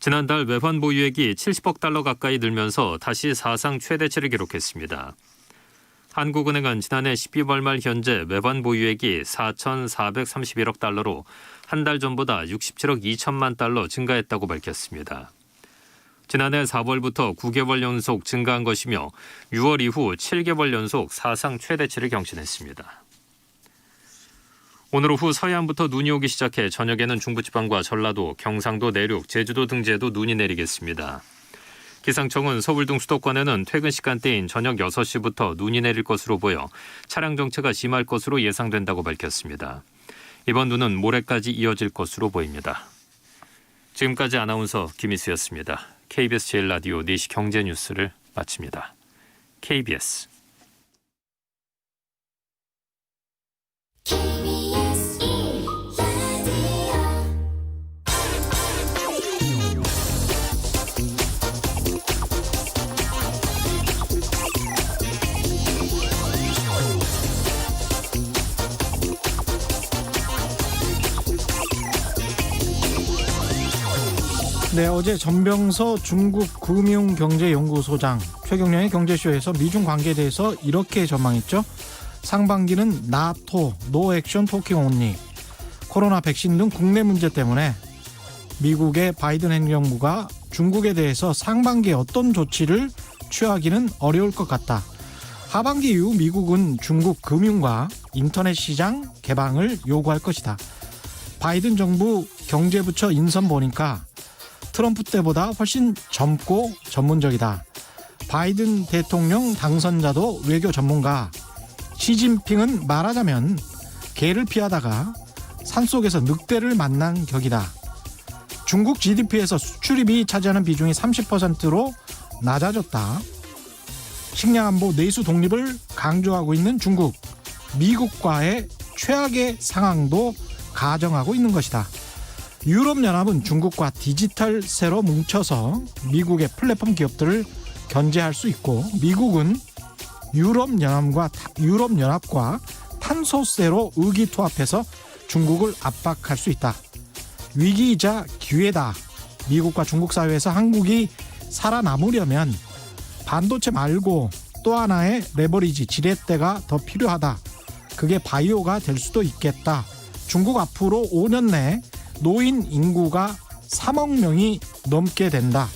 지난달 외환 보유액이 70억 달러 가까이 늘면서 다시 사상 최대치를 기록했습니다. 한국은행은 지난해 12월 말 현재 외환 보유액이 4,431억 달러로 한 달 전보다 67억 2천만 달러 증가했다고 밝혔습니다. 지난해 4월부터 9개월 연속 증가한 것이며 6월 이후 7개월 연속 사상 최대치를 경신했습니다. 오늘 오후 서해안부터 눈이 오기 시작해 저녁에는 중부지방과 전라도, 경상도 내륙, 제주도 등지에도 눈이 내리겠습니다. 기상청은 서울 등 수도권에는 퇴근 시간대인 저녁 6시부터 눈이 내릴 것으로 보여 차량 정체가 심할 것으로 예상된다고 밝혔습니다. 이번 눈은 모레까지 이어질 것으로 보입니다. 지금까지 아나운서 김희수였습니다. KBS 제1라디오 4시 경제뉴스를 마칩니다. KBS 네, 어제 전병서 중국금융경제연구소장 최경련의 경제쇼에서 미중 관계에 대해서 이렇게 전망했죠. 상반기는 나토, 노 액션 토킹 온리, 코로나 백신 등 국내 문제 때문에 미국의 바이든 행정부가 중국에 대해서 상반기에 어떤 조치를 취하기는 어려울 것 같다. 하반기 이후 미국은 중국 금융과 인터넷 시장 개방을 요구할 것이다. 바이든 정부 경제부처 인선 보니까 트럼프 때보다 훨씬 젊고 전문적이다. 바이든 대통령 당선자도 외교 전문가. 시진핑은 말하자면 개를 피하다가 산속에서 늑대를 만난 격이다. 중국 GDP에서 수출입이 차지하는 비중이 30%로 낮아졌다. 식량 안보 내수 독립을 강조하고 있는 중국. 미국과의 최악의 상황도 가정하고 있는 것이다. 유럽연합은 중국과 디지털세로 뭉쳐서 미국의 플랫폼 기업들을 견제할 수 있고, 미국은 유럽연합과 탄소세로 의기투합해서 중국을 압박할 수 있다. 위기이자 기회다. 미국과 중국 사회에서 한국이 살아남으려면 반도체 말고 또 하나의 레버리지, 지렛대가 더 필요하다. 그게 바이오가 될 수도 있겠다. 중국 앞으로 5년 내 노인 인구가 3억 명이 넘게 된다.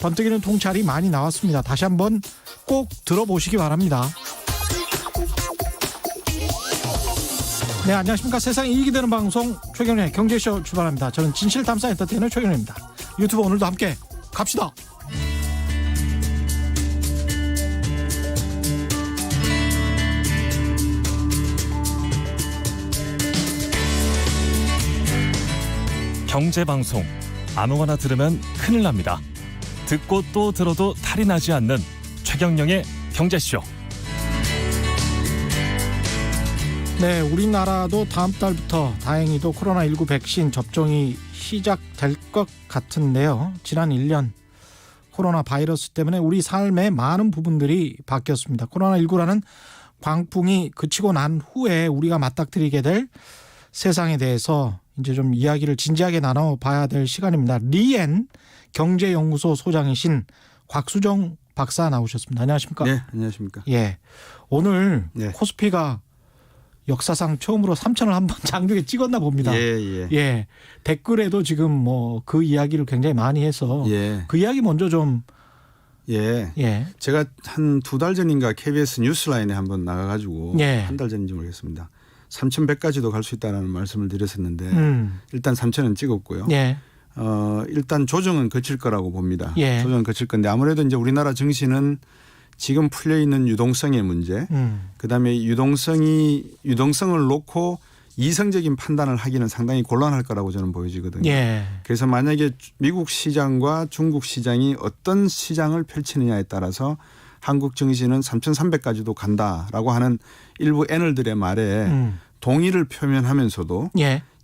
번뜩이는 통찰이 많이 나왔습니다. 다시 한번 꼭 들어보시기 바랍니다. 네, 안녕하십니까. 세상에 이익이 되는 방송 최경련의 경제쇼 출발합니다. 저는 진실탐사 엔터테이너 최경련입니다. 유튜브 오늘도 함께 갑시다. 경제방송 아무거나 들으면 큰일 납니다. 듣고 또 들어도 탈이 나지 않는 최경영의 경제쇼. 네, 우리나라도 다음 달부터 다행히도 코로나19 백신 접종이 시작될 것 같은데요. 지난 1년 코로나 바이러스 때문에 우리 삶의 많은 부분들이 바뀌었습니다. 코로나19라는 광풍이 그치고 난 후에 우리가 맞닥뜨리게 될 세상에 대해서 이제 좀 이야기를 진지하게 나눠봐야 될 시간입니다. 리엔 경제연구소 소장이신 곽수정 박사 나오셨습니다. 안녕하십니까? 네, 안녕하십니까? 예, 오늘 네. 코스피가 역사상 처음으로 3,000을 한번 장중에 찍었나 봅니다. 예. 댓글에도 지금 뭐 그 이야기를 굉장히 많이 해서 그 이야기 먼저 좀. 제가 한 2달 전인가 KBS 뉴스라인에 한번 나가가지고 한 달 전인지 모르겠습니다. 3,100까지도 갈 수 있다는 말씀을 드렸었는데 일단 3,000은 찍었고요. 일단 조정은 거칠 거라고 봅니다. 조정은 거칠 건데 아무래도 이제 우리나라 증시는 지금 풀려 있는 유동성의 문제, 그다음에 유동성을 놓고 이성적인 판단을 하기는 상당히 곤란할 거라고 저는 보여지거든요. 그래서 만약에 미국 시장과 중국 시장이 어떤 시장을 펼치느냐에 따라서 한국 증시는 3,300까지도 간다라고 하는 일부 애널들의 말에 동의를 표면하면서도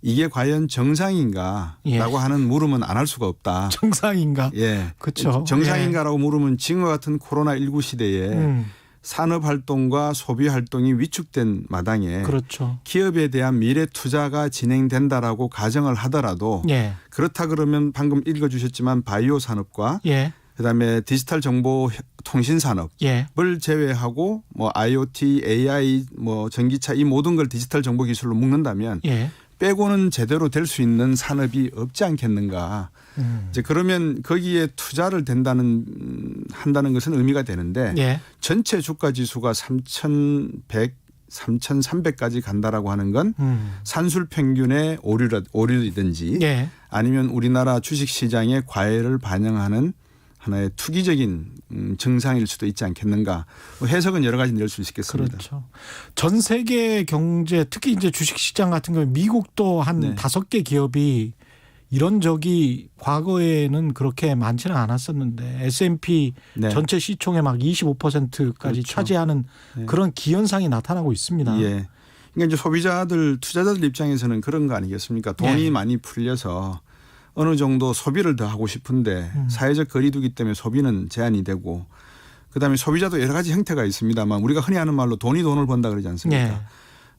이게 과연 정상인가라고 하는 물음은 안 할 수가 없다. 정상인가? 그렇죠. 정상인가라고 물으면 지금과 같은 코로나19 시대에 산업 활동과 소비 활동이 위축된 마당에 그렇죠. 기업에 대한 미래 투자가 진행된다라고 가정을 하더라도 예. 그렇다 그러면 방금 읽어주셨지만 바이오 산업과 예. 그다음에 디지털 정보 통신 산업을 예. 제외하고 뭐 IoT, AI, 뭐 전기차 이 모든 걸 디지털 정보 기술로 묶는다면 예. 빼고는 제대로 될 수 있는 산업이 없지 않겠는가. 이제 그러면 거기에 투자를 한다는 것은 의미가 되는데 예. 전체 주가 지수가 3,100, 3,300까지 간다라고 하는 건 산술 평균의 오류이든지 예. 아니면 우리나라 주식 시장의 과열을 반영하는 하나의 투기적인 증상일 수도 있지 않겠는가. 뭐 해석은 여러 가지 낼 수 있겠습니다. 그렇죠. 전 세계 경제 특히 이제 주식 시장 같은 경우 미국도 한 네. 5개 기업이 이런 적이 과거에는 그렇게 많지는 않았었는데 S&P 네. 전체 시총의 막 25%까지 그렇죠. 차지하는 네. 그런 기현상이 나타나고 있습니다. 예. 그러니까 이제 소비자들, 투자자들 입장에서는 그런 거 아니겠습니까? 돈이 예. 많이 풀려서 어느 정도 소비를 더 하고 싶은데 사회적 거리두기 때문에 소비는 제한이 되고 그다음에 소비자도 여러 가지 형태가 있습니다만 우리가 흔히 하는 말로 돈이 돈을 번다 그러지 않습니까? 예.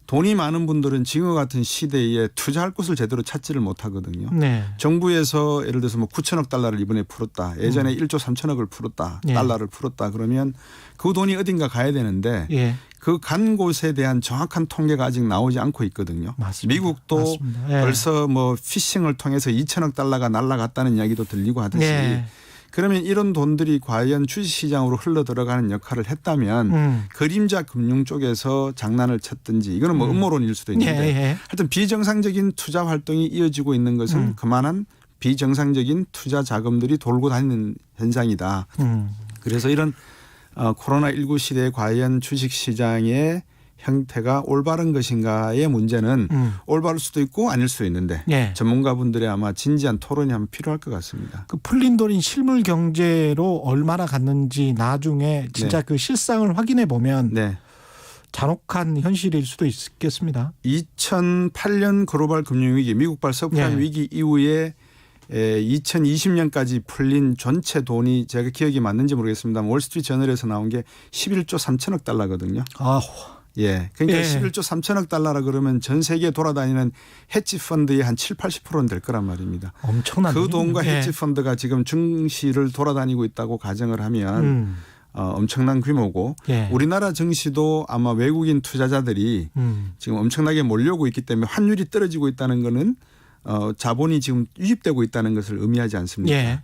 돈이 많은 분들은 지금과 같은 시대에 투자할 곳을 제대로 찾지를 못하거든요. 네. 정부에서 예를 들어서 뭐 9천억 달러를 이번에 풀었다. 예전에 1조 3천억을 풀었다. 예. 달러를 풀었다. 그러면 그 돈이 어딘가 가야 되는데 예. 그 간 곳에 대한 정확한 통계가 아직 나오지 않고 있거든요. 맞습니다. 미국도 맞습니다. 예. 벌써 뭐 피싱을 통해서 2천억 달러가 날아갔다는 이야기도 들리고 하듯이 예. 그러면 이런 돈들이 과연 주식시장으로 흘러 들어가는 역할을 했다면 그림자 금융 쪽에서 장난을 쳤든지 이거는 뭐 음모론일 수도 있는데 예. 예. 하여튼 비정상적인 투자 활동이 이어지고 있는 것은 그만한 비정상적인 투자 자금들이 돌고 다니는 현상이다. 그래서 이런 코로나19 시대에 과연 주식시장의 형태가 올바른 것인가의 문제는 올바를 수도 있고 아닐 수도 있는데 예. 전문가분들의 아마 진지한 토론이 한번 필요할 것 같습니다. 그 풀린 돈이 실물 경제로 얼마나 갔는지 나중에 진짜 네. 그 실상을 확인해 보면 네. 잔혹한 현실일 수도 있겠습니다. 2008년 글로벌 금융위기 미국발 서프라임 네. 위기 이후에 2020년까지 풀린 전체 돈이 제가 기억이 맞는지 모르겠습니다만 월스트리트 저널에서 나온 게 11조 3천억 달러거든요. 아, 예. 그러니까 예. 11조 3천억 달러라 그러면 전 세계에 돌아다니는 헤지 펀드의 한 7, 80%는 될 거란 말입니다. 엄청난 그 돈과 예. 헤지 펀드가 지금 증시를 돌아다니고 있다고 가정을 하면 엄청난 규모고 예. 우리나라 증시도 아마 외국인 투자자들이 지금 엄청나게 몰려오고 있기 때문에 환율이 떨어지고 있다는 거는 자본이 지금 유입되고 있다는 것을 의미하지 않습니까? 예.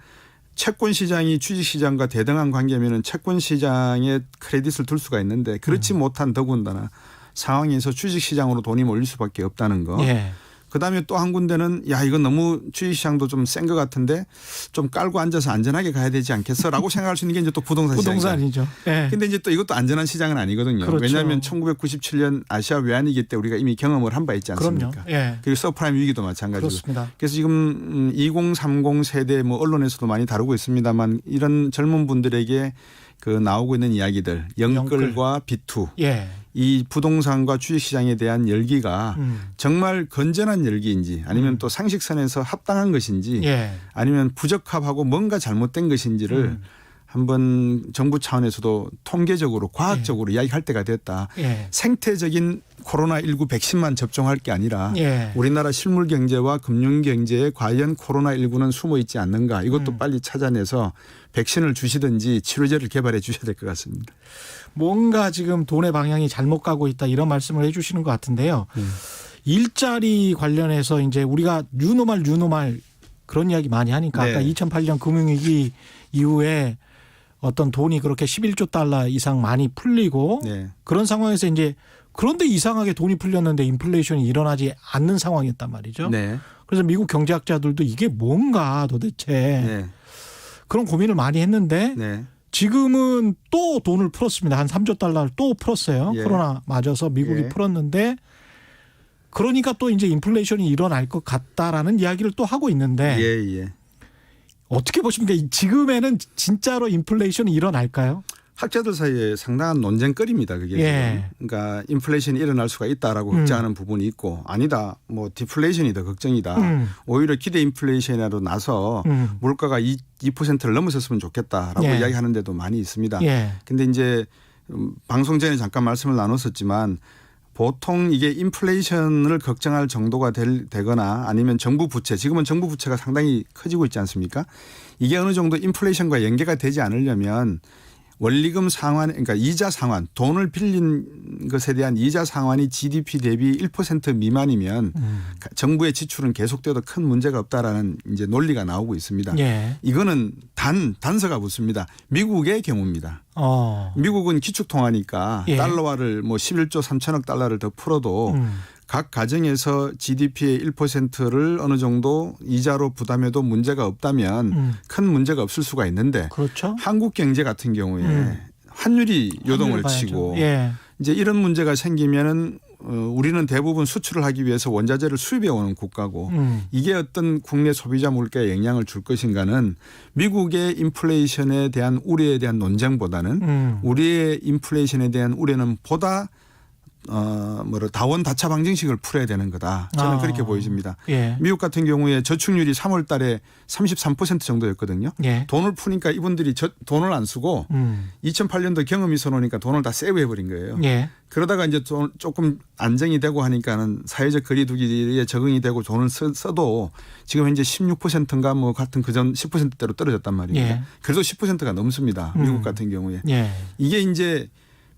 채권 시장이 주식 시장과 대등한 관계면은 채권 시장에 크레딧을 둘 수가 있는데 그렇지 못한 더군다나 상황에서 주식 시장으로 돈이 몰릴 수밖에 없다는 거. 예. 그다음에 또 한 군데는 야 이건 너무 주식 시장도 좀 센 것 같은데 좀 깔고 앉아서 안전하게 가야 되지 않겠어라고 생각할 수 있는 게 이제 또 부동산 시장이죠. 부동산이죠. 예. 근데 이제 또 이것도 안전한 시장은 아니거든요. 그렇죠. 왜냐하면 1997년 아시아 외환위기 때 우리가 이미 경험을 한 바 있지 않습니까? 그럼요. 예. 그리고 서프라임 위기도 마찬가지고. 그렇습니다. 그래서 지금 2030 세대 뭐 언론에서도 많이 다루고 있습니다만 이런 젊은 분들에게 그 나오고 있는 이야기들 영끌과 비투 예. 이 부동산과 주식시장에 대한 열기가 정말 건전한 열기인지 아니면 또 상식선에서 합당한 것인지 예. 아니면 부적합하고 뭔가 잘못된 것인지를 한번 정부 차원에서도 통계적으로 과학적으로 이야기할 때가 됐다. 예. 생태적인 코로나19 백신만 접종할 게 아니라 예. 우리나라 실물 경제와 금융 경제에 과연 코로나19는 숨어 있지 않는가 이것도 빨리 찾아내서 백신을 주시든지 치료제를 개발해 주셔야 될 것 같습니다. 뭔가 지금 돈의 방향이 잘못 가고 있다 이런 말씀을 해 주시는 것 같은데요. 일자리 관련해서 이제 우리가 뉴노멀 그런 이야기 많이 하니까 네. 아까 2008년 금융위기 이후에 어떤 돈이 그렇게 11조 달러 이상 많이 풀리고 네. 그런 상황에서 이제 그런데 이상하게 돈이 풀렸는데 인플레이션이 일어나지 않는 상황이었단 말이죠. 네. 그래서 미국 경제학자들도 이게 뭔가 도대체 네. 그런 고민을 많이 했는데 네. 지금은 또 돈을 풀었습니다. 한 3조 달러를 또 풀었어요. 예. 코로나 맞아서 미국이 예. 풀었는데 그러니까 또 이제 인플레이션이 일어날 것 같다라는 이야기를 또 하고 있는데 예. 어떻게 보십니까? 지금에는 진짜로 인플레이션이 일어날까요? 학자들 사이에 상당한 논쟁거리입니다. 그게 예. 지금. 그러니까 인플레이션이 일어날 수가 있다라고 걱정하는 부분이 있고 아니다. 뭐 디플레이션이 더 걱정이다. 오히려 기대 인플레이션으로 나서 물가가 2%를 넘어섰으면 좋겠다라고 예. 이야기하는 데도 많이 있습니다. 예. 근데 이제 방송 전에 잠깐 말씀을 나눴었지만 보통 이게 인플레이션을 걱정할 정도가 되거나 아니면 정부 부채, 지금은 정부 부채가 상당히 커지고 있지 않습니까? 이게 어느 정도 인플레이션과 연계가 되지 않으려면 원리금 상환, 그러니까 이자 상환, 돈을 빌린 것에 대한 이자 상환이 GDP 대비 1% 미만이면 정부의 지출은 계속돼도 큰 문제가 없다라는 이제 논리가 나오고 있습니다. 예. 이거는 단서가 붙습니다. 미국의 경우입니다. 미국은 기축통화니까 예. 달러화를 뭐 11조 3천억 달러를 더 풀어도 각 가정에서 GDP의 1%를 어느 정도 이자로 부담해도 문제가 없다면 큰 문제가 없을 수가 있는데 그렇죠. 한국 경제 같은 경우에 환율이 요동을 치고 예. 이제 이런 문제가 생기면은 우리는 대부분 수출을 하기 위해서 원자재를 수입해 오는 국가고 이게 어떤 국내 소비자 물가에 영향을 줄 것인가는 미국의 인플레이션에 대한 우려에 대한 논쟁보다는 우리의 인플레이션에 대한 우려는 보다 다원다차 방정식을 풀어야 되는 거다. 저는 그렇게 보여집니다. 예. 미국 같은 경우에 저축률이 3월 달에 33% 정도였거든요. 예. 돈을 푸니까 이분들이 돈을 안 쓰고 2008년도 경험이 있어놓으니까 돈을 다 세이브해버린 거예요. 예. 그러다가 이제 조금 안정이 되고 하니까는 사회적 거리두기에 적응이 되고 돈을 써도 지금 현재 16%인가 뭐 같은 그전 10%대로 떨어졌단 말입니다. 예. 그래도 10%가 넘습니다. 미국 같은 경우에. 예. 이게 이제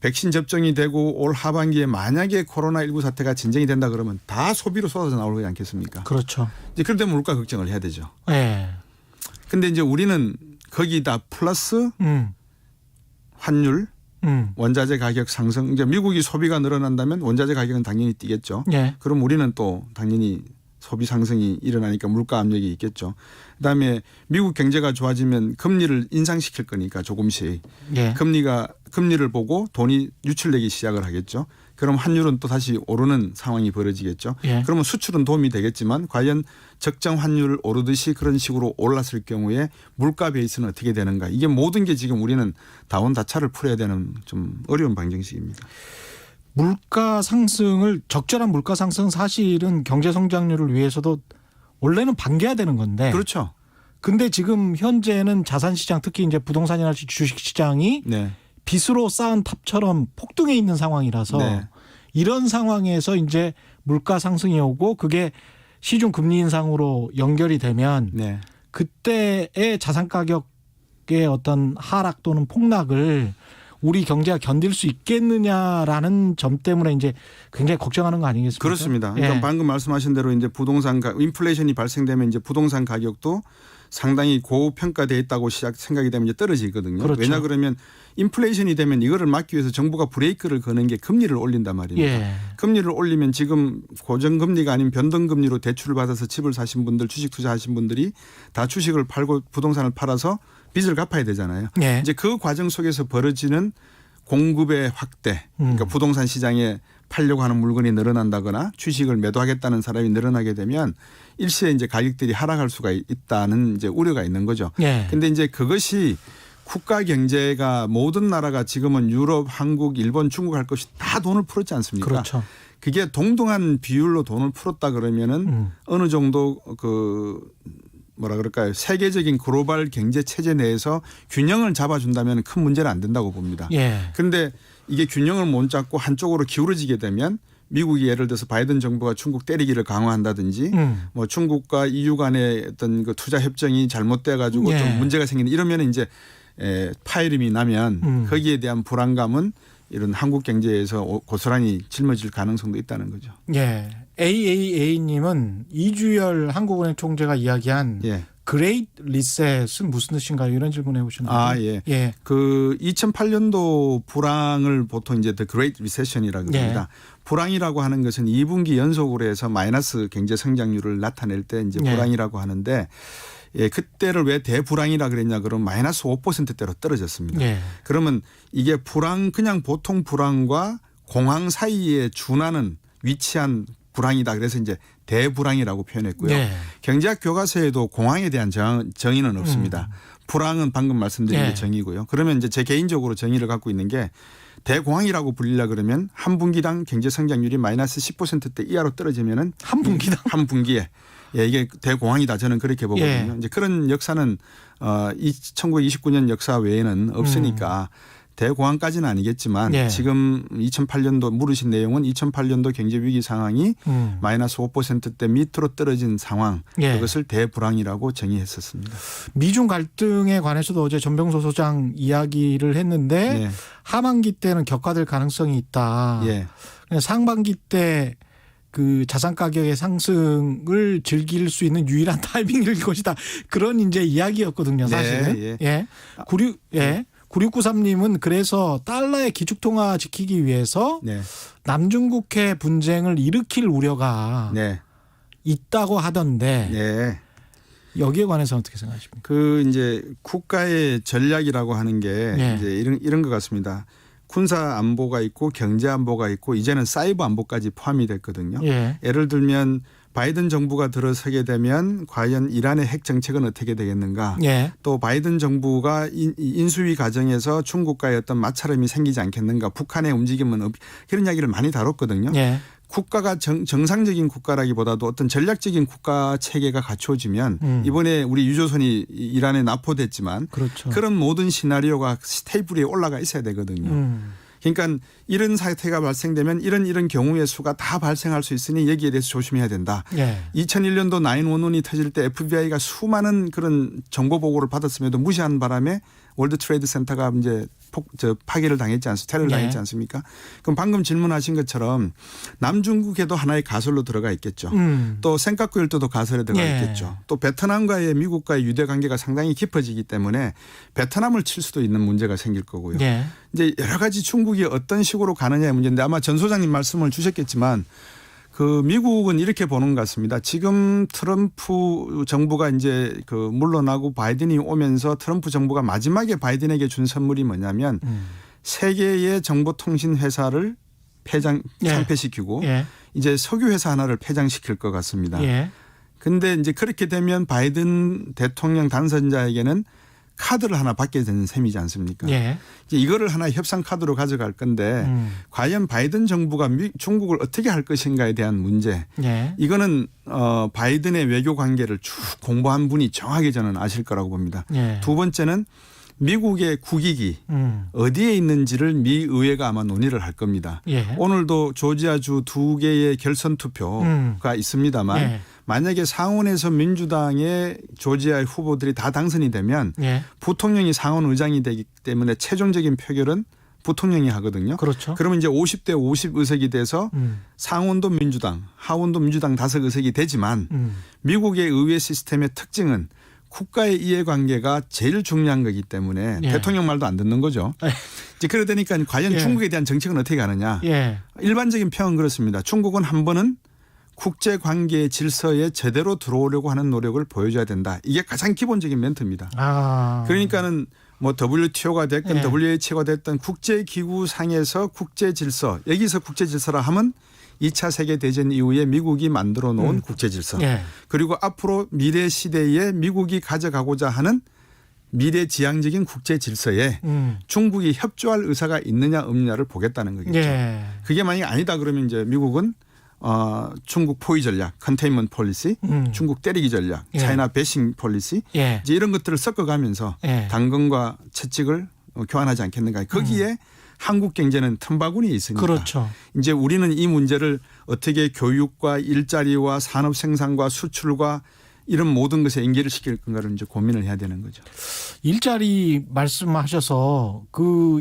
백신 접종이 되고 올 하반기에 만약에 코로나19 사태가 진정이 된다 그러면 다 소비로 쏟아져 나오지 않겠습니까? 그렇죠. 이제 그럴 때 물가 걱정을 해야 되죠. 예. 근데 이제 우리는 거기다 플러스 환율, 원자재 가격 상승. 이제 미국이 소비가 늘어난다면 원자재 가격은 당연히 뛰겠죠. 예. 그럼 우리는 또 당연히 소비 상승이 일어나니까 물가 압력이 있겠죠. 그다음에 미국 경제가 좋아지면 금리를 인상시킬 거니까 조금씩. 예. 금리를 보고 돈이 유출되기 시작을 하겠죠. 그럼 환율은 또 다시 오르는 상황이 벌어지겠죠. 예. 그러면 수출은 도움이 되겠지만 과연 적정 환율 오르듯이 그런 식으로 올랐을 경우에 물가 베이스는 어떻게 되는가. 이게 모든 게 지금 우리는 다원다차를 풀어야 되는 좀 어려운 방정식입니다. 물가 상승을 적절한 물가 상승 사실은 경제 성장률을 위해서도 원래는 반겨야 되는 건데. 그렇죠. 근데 지금 현재는 자산 시장 특히 이제 부동산이나 주식 시장이 네. 빚으로 쌓은 탑처럼 폭등해 있는 상황이라서 네. 이런 상황에서 이제 물가 상승이 오고 그게 시중 금리 인상으로 연결이 되면 네. 그때의 자산 가격의 어떤 하락 또는 폭락을 우리 경제가 견딜 수 있겠느냐라는 점 때문에 이제 굉장히 걱정하는 거 아니겠습니까? 그렇습니다. 그러니까 예. 방금 말씀하신 대로 이제 인플레이션이 발생되면 이제 부동산 가격도 상당히 고평가되어 있다고 생각이 되면 이제 떨어지거든요. 그렇죠. 왜냐 그러면 인플레이션이 되면 이거를 막기 위해서 정부가 브레이크를 거는 게 금리를 올린단 말입니다. 예. 금리를 올리면 지금 고정금리가 아닌 변동금리로 대출을 받아서 집을 사신 분들, 주식 투자하신 분들이 다 주식을 팔고 부동산을 팔아서 빚을 갚아야 되잖아요. 예. 이제 그 과정 속에서 벌어지는 공급의 확대, 그러니까 부동산 시장에 팔려고 하는 물건이 늘어난다거나 주식을 매도하겠다는 사람이 늘어나게 되면 일시에 이제 가격들이 하락할 수가 있다는 이제 우려가 있는 거죠. 예. 근데 이제 그것이 국가 경제가 모든 나라가 지금은 유럽, 한국, 일본, 중국 할 것이 다 돈을 풀었지 않습니까? 그렇죠. 그게 동등한 비율로 돈을 풀었다 그러면은 어느 정도 세계적인 글로벌 경제 체제 내에서 균형을 잡아준다면 큰 문제는 안 된다고 봅니다. 그런데 예. 이게 균형을 못 잡고 한쪽으로 기울어지게 되면 미국이 예를 들어서 바이든 정부가 중국 때리기를 강화한다든지 뭐 중국과 EU 간의 어떤 그 투자 협정이 잘못돼 가지고 예. 좀 문제가 생기는 이러면 이제 파열음이 나면 거기에 대한 불안감은 이런 한국 경제에서 고스란히 짊어질 가능성도 있다는 거죠. 예. AAA님은 이주열 한국은행 총재가 이야기한 예. 그레이트 리셋은 무슨 뜻인가요? 이런 질문해 보셨는데. 예. 예. 그 2008년도 불황을 보통 이제 The Great Recession이라고 합니다. 예. 불황이라고 하는 것은 2분기 연속으로 해서 마이너스 경제 성장률을 나타낼 때 이제 불황이라고 하는데 예, 그때를 왜 대불황이라 그랬냐 그러면 마이너스 5%대로 떨어졌습니다. 예. 그러면 이게 그냥 보통 불황과 공황 사이에 준하는 위치한 불황이다. 그래서 이제 대불황이라고 표현했고요. 예. 경제학 교과서에도 공황에 대한 정의는 없습니다. 불황은 방금 말씀드린 게 정의고요. 그러면 이제 제 개인적으로 정의를 갖고 있는 게 대공황이라고 불리려 그러면 한 분기당 경제 성장률이 마이너스 10%대 이하로 떨어지면은 한 분기당 한 분기에 예, 이게 대공황이다. 저는 그렇게 보거든요. 예. 이제 그런 역사는 1929년 역사 외에는 없으니까 대공황까지는 아니겠지만 예. 지금 2008년도 물으신 내용은 2008년도 경제 위기 상황이 마이너스 5%대 밑으로 떨어진 상황 예. 그것을 대불황이라고 정의했었습니다. 미중 갈등에 관해서도 어제 전병소 소장 이야기를 했는데 네. 하반기 때는 격화될 가능성이 있다. 예. 상반기 때 그 자산 가격의 상승을 즐길 수 있는 유일한 타이밍일 것이다. 그런 이제 이야기였거든요, 사실은. 네, 예. 9693님은 그래서 달러의 기축통화 지키기 위해서 네. 남중국해 분쟁을 일으킬 우려가 네. 있다고 하던데 네. 여기에 관해서는 어떻게 생각하십니까? 그 이제 국가의 전략이라고 하는 게 네. 이제 이런 것 같습니다. 군사 안보가 있고 경제 안보가 있고 이제는 사이버 안보까지 포함이 됐거든요. 예. 예를 들면 바이든 정부가 들어서게 되면 과연 이란의 핵 정책은 어떻게 되겠는가. 예. 또 바이든 정부가 인수위 과정에서 중국과의 어떤 마찰음이 생기지 않겠는가. 북한의 움직임은 그런 이야기를 많이 다뤘거든요. 예. 국가가 정상적인 국가라기보다도 어떤 전략적인 국가 체계가 갖춰지면 이번에 우리 유조선이 이란에 납포됐지만 그렇죠. 그런 모든 시나리오가 테이블 위에 올라가 있어야 되거든요. 그러니까 이런 사태가 발생되면 이런 경우의 수가 다 발생할 수 있으니 여기에 대해서 조심해야 된다. 예. 2001년도 911이 터질 때 FBI가 수많은 그런 정보 보고를 받았음에도 무시한 바람에 월드 트레이드 센터가 이제 파괴를 당했지 않습니까? 테러를 네. 당했지 않습니까? 그럼 방금 질문하신 것처럼 남중국에도 하나의 가설로 들어가 있겠죠. 또 센카쿠일도도 가설에 들어가 예. 있겠죠. 또 베트남과의 미국과의 유대 관계가 상당히 깊어지기 때문에 베트남을 칠 수도 있는 문제가 생길 거고요. 예. 이제 여러 가지 중국이 어떤 식으로 가느냐의 문제인데 아마 전 소장님 말씀을 주셨겠지만 그 미국은 이렇게 보는 것 같습니다. 지금 트럼프 정부가 이제 그 물러나고 바이든이 오면서 트럼프 정부가 마지막에 바이든에게 준 선물이 뭐냐면 세계의 정보통신 회사를 상폐시키고 예. 이제 석유 회사 하나를 폐장시킬 것 같습니다. 예. 근데 이제 그렇게 되면 바이든 대통령 당선자에게는 카드를 하나 받게 되는 셈이지 않습니까? 예. 이제 이거를 하나 협상 카드로 가져갈 건데 과연 바이든 정부가 중국을 어떻게 할 것인가에 대한 문제. 예. 이거는 바이든의 외교 관계를 쭉 공부한 분이 정확히 저는 아실 거라고 봅니다. 예. 두 번째는 미국의 국익이 어디에 있는지를 미 의회가 아마 논의를 할 겁니다. 예. 오늘도 조지아주 2개의 결선 투표가 있습니다만 예. 만약에 상원에서 민주당의 조지아의 후보들이 다 당선이 되면 예. 부통령이 상원 의장이 되기 때문에 최종적인 표결은 부통령이 하거든요. 그렇죠. 그러면 이제 50대 50 의석이 돼서 상원도 민주당, 하원도 민주당 5의석이 되지만 미국의 의회 시스템의 특징은 국가의 이해관계가 제일 중요한 거기 때문에 예. 대통령 말도 안 듣는 거죠. 이제 그러다 보니까 과연 예. 중국에 대한 정책은 어떻게 가느냐. 예. 일반적인 평은 그렇습니다. 중국은 한 번은 국제관계 질서에 제대로 들어오려고 하는 노력을 보여줘야 된다. 이게 가장 기본적인 멘트입니다. 아. 그러니까는 뭐 WTO가 됐든 예. WHO가 됐든 국제기구 상에서 국제질서 여기서 국제질서라 하면 2차 세계대전 이후에 미국이 만들어 놓은 국제질서 예. 그리고 앞으로 미래 시대에 미국이 가져가고자 하는 미래지향적인 국제질서에 중국이 협조할 의사가 있느냐 없느냐를 보겠다는 거겠죠. 예. 그게 만약에 아니다 그러면 이제 미국은 중국 포위 전략, 컨테인먼트 폴리시, 중국 때리기 전략, 예. 차이나 배싱 폴리시 예. 이제 이런 것들을 섞어가면서 예. 당근과 채찍을 교환하지 않겠는가. 거기에 한국 경제는 틈바구니에 있으니까. 그렇죠. 이제 우리는 이 문제를 어떻게 교육과 일자리와 산업 생산과 수출과 이런 모든 것에 연계를 시킬 건가를 이제 고민을 해야 되는 거죠. 일자리 말씀하셔서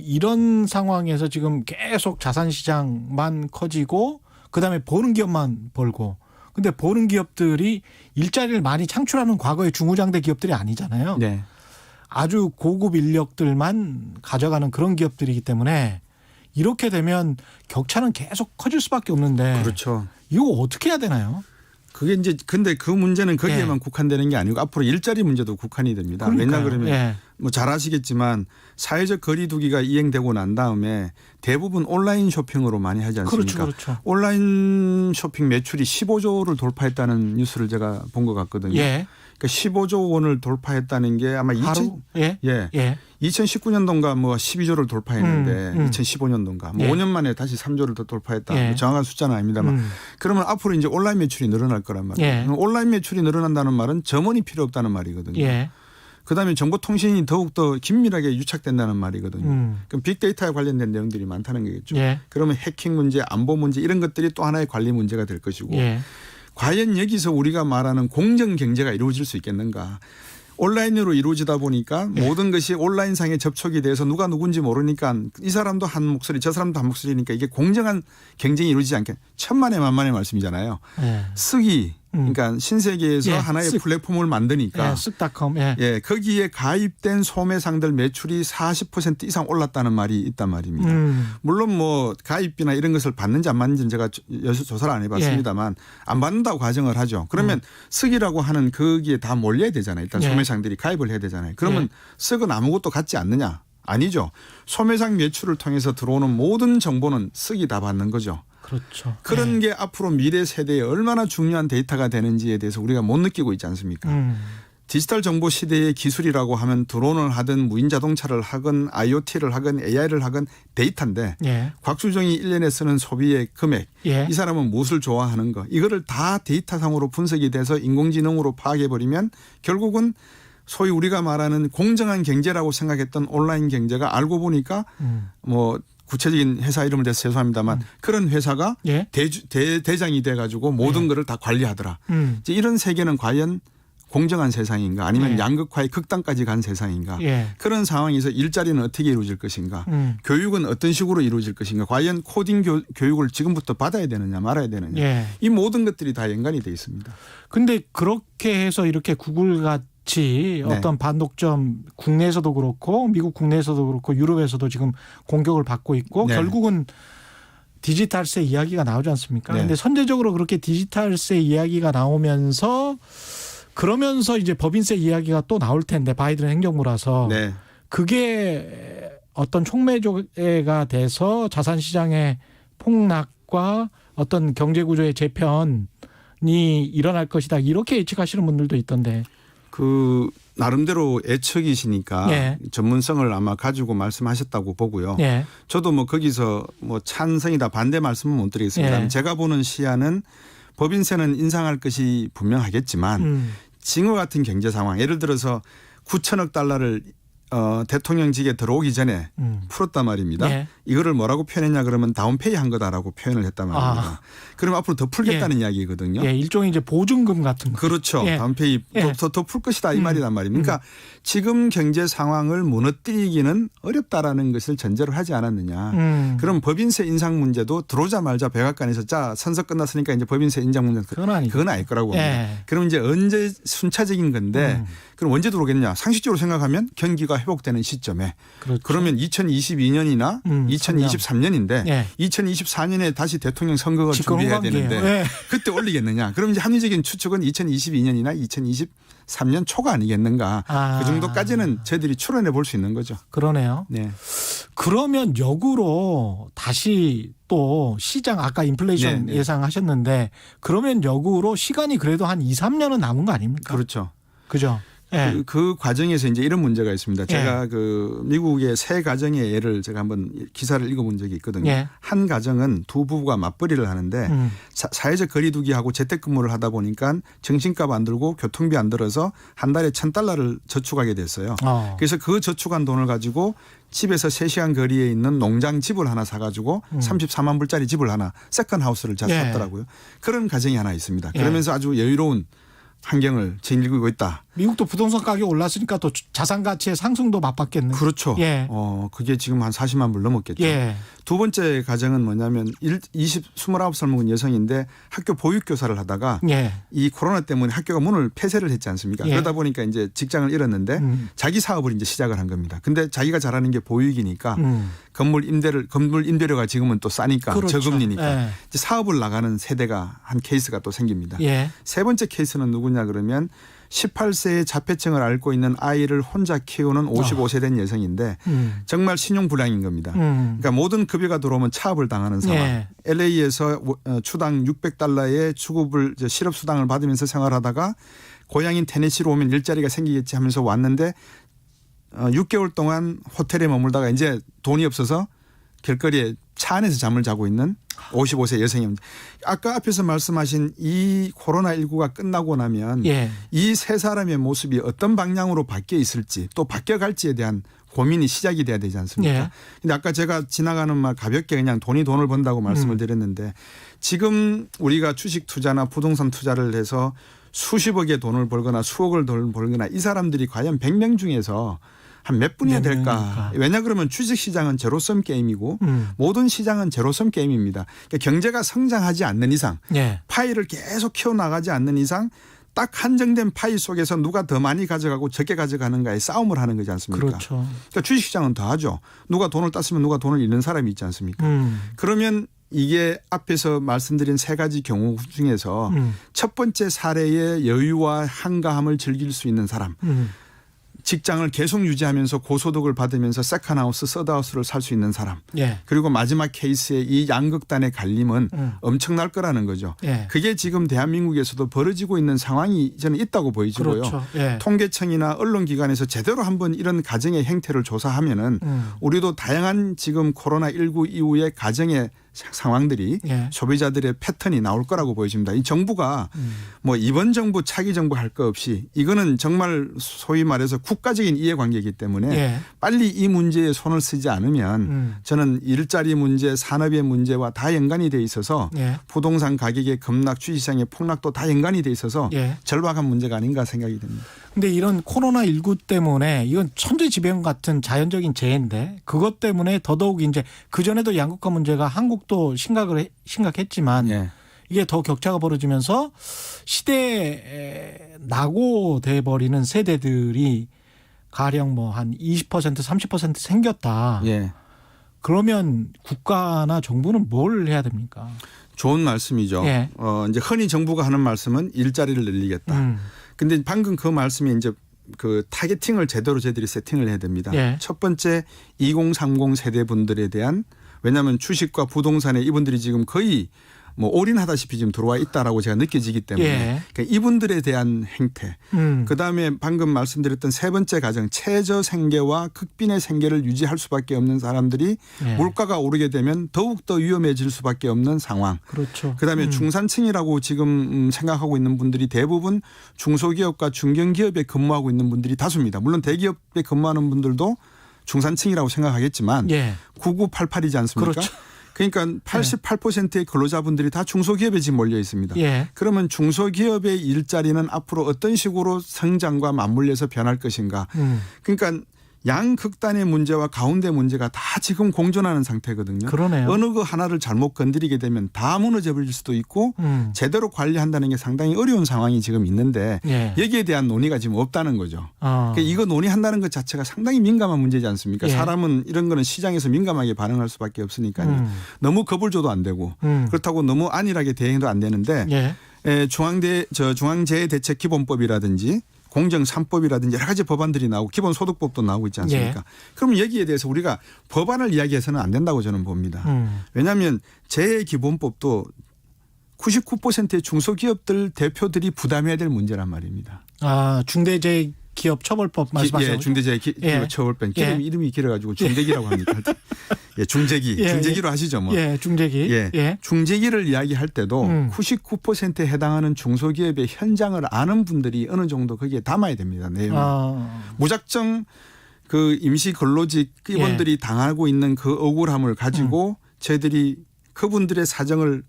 이런 상황에서 지금 계속 자산 시장만 커지고 그다음에 버는 기업만 벌고 근데 버는 기업들이 일자리를 많이 창출하는 과거의 중후장대 기업들이 아니잖아요. 네. 아주 고급 인력들만 가져가는 그런 기업들이기 때문에 이렇게 되면 격차는 계속 커질 수밖에 없는데 그렇죠. 이거 어떻게 해야 되나요? 그게 이제 근데 그 문제는 거기에만 예. 국한되는 게 아니고 앞으로 일자리 문제도 국한이 됩니다. 그러니까요. 왜냐 그러면 예. 뭐 잘 아시겠지만 사회적 거리두기가 이행되고 난 다음에 대부분 온라인 쇼핑으로 많이 하지 않습니까? 그렇죠. 그렇죠. 온라인 쇼핑 매출이 15조를 돌파했다는 뉴스를 제가 본 것 같거든요. 예. 그러니까 15조 원을 돌파했다는 게 아마 하루? 예. 예. 2019년도인가 뭐 12조를 돌파했는데 2015년도인가 뭐 예. 5년 만에 다시 3조를 더 돌파했다. 예. 뭐 정확한 숫자는 아닙니다만 그러면 앞으로 이제 온라인 매출이 늘어날 거란 말이에요. 예. 온라인 매출이 늘어난다는 말은 점원이 필요 없다는 말이거든요. 예. 그다음에 정보통신이 더욱더 긴밀하게 유착된다는 말이거든요. 그럼 빅데이터에 관련된 내용들이 많다는 거겠죠. 예. 그러면 해킹 문제, 안보 문제 이런 것들이 또 하나의 관리 문제가 될 것이고 예. 과연 여기서 우리가 말하는 공정 경제가 이루어질 수 있겠는가. 온라인으로 이루어지다 보니까 모든 것이 온라인상에 접촉이 돼서 누가 누군지 모르니까 이 사람도 한 목소리 저 사람도 한 목소리니까 이게 공정한 경쟁이 이루어지지 않게 천만의 만만의 말씀이잖아요. 쓰기 그러니까 신세계에서 하나의 플랫폼을 만드니까 쓱닷컴 거기에 가입된 소매상들 매출이 40% 이상 올랐다는 말이 있단 말입니다. 물론 뭐 가입비나 이런 것을 받는지 안 받는지는 제가 조사를 안 해봤습니다만 안 받는다고 가정을 하죠. 그러면 쓱이라고 하는 거기에 다 몰려야 되잖아요. 일단 소매상들이 가입을 해야 되잖아요. 그러면 쓱은 아무것도 갖지 않느냐? 아니죠. 소매상 매출을 통해서 들어오는 모든 정보는 쓱이 다 받는 거죠. 그렇죠. 그런 게 앞으로 미래 세대에 얼마나 중요한 데이터가 되는지에 대해서 우리가 못 느끼고 있지 않습니까? 디지털 정보 시대의 기술이라고 하면 드론을 하든 무인 자동차를 하건 IoT를 하건 AI를 하건 데이터인데 곽수정이 1년에 쓰는 소비의 금액 이 사람은 무엇을 좋아하는 거 이거를 다 데이터상으로 분석이 돼서 인공지능으로 파악해버리면 결국은 소위 우리가 말하는 공정한 경제라고 생각했던 온라인 경제가 알고 보니까 뭐 구체적인 회사 이름을 대서 죄송합니다만 그런 회사가 대장이 돼가지고 모든 것을 다 관리하더라. 이제 이런 세계는 과연 공정한 세상인가 아니면 양극화의 극단까지 간 세상인가 그런 상황에서 일자리는 어떻게 이루어질 것인가 교육은 어떤 식으로 이루어질 것인가 과연 코딩 교육을 지금부터 받아야 되느냐 말아야 되느냐 이 모든 것들이 다 연관이 돼 있습니다. 그런데 그렇게 해서 이렇게 구글 같이 어떤 반독점 국내에서도 그렇고 미국 국내에서도 그렇고 유럽에서도 지금 공격을 받고 있고 결국은 디지털세 이야기가 나오지 않습니까? 그런데 선제적으로 그렇게 디지털세 이야기가 나오면서 그러면서 이제 법인세 이야기가 또 나올 텐데 바이든 행정부라서 그게 어떤 촉매조가 돼서 자산시장의 폭락과 어떤 경제구조의 재편이 일어날 것이다 이렇게 예측하시는 분들도 있던데. 그 나름대로 예측이시니까 전문성을 아마 가지고 말씀하셨다고 보고요. 저도 뭐 거기서 뭐 찬성이다 반대 말씀은 못 드리겠습니다. 제가 보는 시야는 법인세는 인상할 것이 분명하겠지만 징후 같은 경제 상황 예를 들어서 9천억 달러를 대통령직에 들어오기 전에 풀었단 말입니다. 이거를 뭐라고 표현했냐 그러면 다운페이 한 거다라고 표현을 했단 말입니다. 그럼 앞으로 더 풀겠다는 이야기거든요. 일종의 이제 보증금 같은 거. 그렇죠. 다운페이 더 풀 것이다 이 말이란 말입니다. 그러니까 지금 경제 상황을 무너뜨리기는 어렵다라는 것을 전제로 하지 않았느냐. 그럼 법인세 인상 문제도 들어오자마자 백악관에서 자 선거 끝났으니까 이제 법인세 인상 문제 그건 아닐 거라고 봅니다. 그럼 이제 언제 순차적인 건데 그럼 언제 들어오겠냐. 상식적으로 생각하면 경기가 회복되는 시점에 그러면 2022년이나 2023년인데 2024년에 다시 대통령 선거가 준비해야 되는데 그때 올리겠느냐. 그럼 이제 합리적인 추측은 2022년이나 2023년 초가 아니겠는가. 그 정도까지는 저희들이 추론해 볼 수 있는 거죠. 그러네요. 그러면 역으로 다시 또 시장 아까 인플레이션 예상하셨는데 그러면 역으로 시간이 그래도 한 2, 3년은 남은 거 아닙니까? 그렇죠. 그죠. 그 과정에서 이제 이런 문제가 있습니다. 제가 그 미국의 세 가정의 예를 제가 한번 기사를 읽어본 적이 있거든요. 한 가정은 두 부부가 맞벌이를 하는데 사회적 거리두기하고 재택근무를 하다 보니까 정신값 안 들고 교통비 안 들어서 한 달에 $1,000를 저축하게 됐어요. 그래서 그 저축한 돈을 가지고 집에서 3시간 거리에 있는 농장 집을 하나 사가지고 34만 불짜리 집을 하나 세컨하우스를 샀더라고요. 그런 가정이 하나 있습니다. 그러면서 아주 여유로운 환경을 즐기고 있다. 미국도 부동산 가격 올랐으니까 또 자산 가치의 상승도 맞받겠네. 그렇죠. 그게 지금 한 40만 불 넘었겠죠. 두 번째 가정은 뭐냐면 29살 먹은 여성인데 학교 보육교사를 하다가 이 코로나 때문에 학교가 문을 폐쇄를 했지 않습니까? 그러다 보니까 이제 직장을 잃었는데 자기 사업을 이제 시작을 한 겁니다. 근데 자기가 잘하는 게 보육이니까 건물 임대료가 지금은 또 싸니까 저금리니까 이제 사업을 나가는 세대가 한 케이스가 또 생깁니다. 세 번째 케이스는 누구냐 그러면 18세의 자폐증을 앓고 있는 아이를 혼자 키우는 55세 된 여성인데 정말 신용불량인 겁니다. 그러니까 모든 급여가 들어오면 차압을 당하는 상황. LA에서 추당 $600의 주급을 실업수당을 받으면서 생활하다가 고향인 테네시로 오면 일자리가 생기겠지 하면서 왔는데 6개월 동안 호텔에 머물다가 이제 돈이 없어서 길거리에 차 안에서 잠을 자고 있는 55세 여성의 문제. 아까 앞에서 말씀하신 이 코로나19가 끝나고 나면 이 세 사람의 모습이 어떤 방향으로 바뀌어 있을지 또 바뀌어갈지에 대한 고민이 시작이 돼야 되지 않습니까? 근데 아까 제가 지나가는 말 가볍게 그냥 돈을 번다고 말씀을 드렸는데 지금 우리가 주식 투자나 부동산 투자를 해서 수십억의 돈을 벌거나 수억을 돈을 벌거나 이 사람들이 과연 100명 중에서 한 몇 분이야 될까? 왜냐 그러면 주식시장은 제로섬 게임이고 모든 시장은 제로섬 게임입니다. 그러니까 경제가 성장하지 않는 이상 파이를 계속 키워나가지 않는 이상 딱 한정된 파이 속에서 누가 더 많이 가져가고 적게 가져가는가에 싸움을 하는 거지 않습니까? 그렇죠. 그러니까 주식시장은 더 하죠. 누가 돈을 땄으면 누가 돈을 잃는 사람이 있지 않습니까? 그러면 이게 앞에서 말씀드린 세 가지 경우 중에서 첫 번째 사례의 여유와 한가함을 즐길 수 있는 사람. 직장을 계속 유지하면서 고소득을 받으면서 세컨하우스, 서드하우스를 살 수 있는 사람. 그리고 마지막 케이스의 이 양극단의 갈림은 엄청날 거라는 거죠. 그게 지금 대한민국에서도 벌어지고 있는 상황이 저는 있다고 보이지고요. 그렇죠. 통계청이나 언론기관에서 제대로 한번 이런 가정의 행태를 조사하면은 우리도 다양한 지금 코로나19 이후의 가정의 상황들이 소비자들의 패턴이 나올 거라고 보여집니다. 이 정부가 뭐 이번 정부 차기 정부 할 거 없이 이거는 정말 소위 말해서 국가적인 이해관계이기 때문에 빨리 이 문제에 손을 쓰지 않으면 저는 일자리 문제, 산업의 문제와 다 연관이 돼 있어서 부동산 가격의 급락, 주식시장의 폭락도 다 연관이 돼 있어서 절박한 문제가 아닌가 생각이 됩니다. 근데 이런 코로나19 때문에 이건 천재지변 같은 자연적인 재해인데 그것 때문에 더더욱 이제 그전에도 양극화 문제가 한국도 심각했지만 이게 더 격차가 벌어지면서 시대에 낙오돼 버리는 세대들이 가령 뭐 한 20% 30% 생겼다. 그러면 국가나 정부는 뭘 해야 됩니까? 좋은 말씀이죠. 이제 흔히 정부가 하는 말씀은 일자리를 늘리겠다. 근데 방금 그 말씀이 이제 그 타겟팅을 저희들이 세팅을 해야 됩니다. 첫 번째 2030 세대분들에 대한 왜냐하면 주식과 부동산에 이분들이 지금 거의 뭐 올인하다시피 지금 들어와 있다라고 제가 느껴지기 때문에 그러니까 이분들에 대한 행태 그다음에 방금 말씀드렸던 세 번째 가정 최저 생계와 극빈의 생계를 유지할 수밖에 없는 사람들이 물가가 오르게 되면 더욱더 위험해질 수밖에 없는 상황. 그렇죠. 그다음에 중산층이라고 지금 생각하고 있는 분들이 대부분 중소기업과 중견기업에 근무하고 있는 분들이 다수입니다. 물론 대기업에 근무하는 분들도 중산층이라고 생각하겠지만 9988이지 않습니까? 그렇죠. 그러니까 88%의 근로자분들이 다 중소기업에 지금 몰려 있습니다. 그러면 중소기업의 일자리는 앞으로 어떤 식으로 성장과 맞물려서 변할 것인가. 그러니까 양극단의 문제와 가운데 문제가 다 지금 공존하는 상태거든요. 그러네요. 어느 거 하나를 잘못 건드리게 되면 다 무너져 버릴 수도 있고 제대로 관리한다는 게 상당히 어려운 상황이 지금 있는데 여기에 대한 논의가 지금 없다는 거죠. 그러니까 이거 논의한다는 것 자체가 상당히 민감한 문제지 않습니까? 사람은 이런 거는 시장에서 민감하게 반응할 수밖에 없으니까요. 너무 겁을 줘도 안 되고 그렇다고 너무 안일하게 대응도 안 되는데 중앙재해대책기본법이라든지 공정 3법이라든지 여러 가지 법안들이 나오고 기본소득법도 나오고 있지 않습니까? 그럼 여기에 대해서 우리가 법안을 이야기해서는 안 된다고 저는 봅니다. 왜냐하면 재해기본법도 99%의 중소기업들 대표들이 부담해야 될 문제란 말입니다. 아, 중대재해기업처벌법 말씀하시는 거죠? 중대재해기업처벌법. 이름이 길어가지고 중재기라고 합니다. 중재기로 하시죠. 뭐. 중재기. 중재기를 이야기할 때도 99%에 해당하는 중소기업의 현장을 아는 분들이 어느 정도 거기에 담아야 됩니다. 내용. 무작정 그 임시 근로직 이분들이 당하고 있는 그 억울함을 가지고 저희들이 그분들의 사정을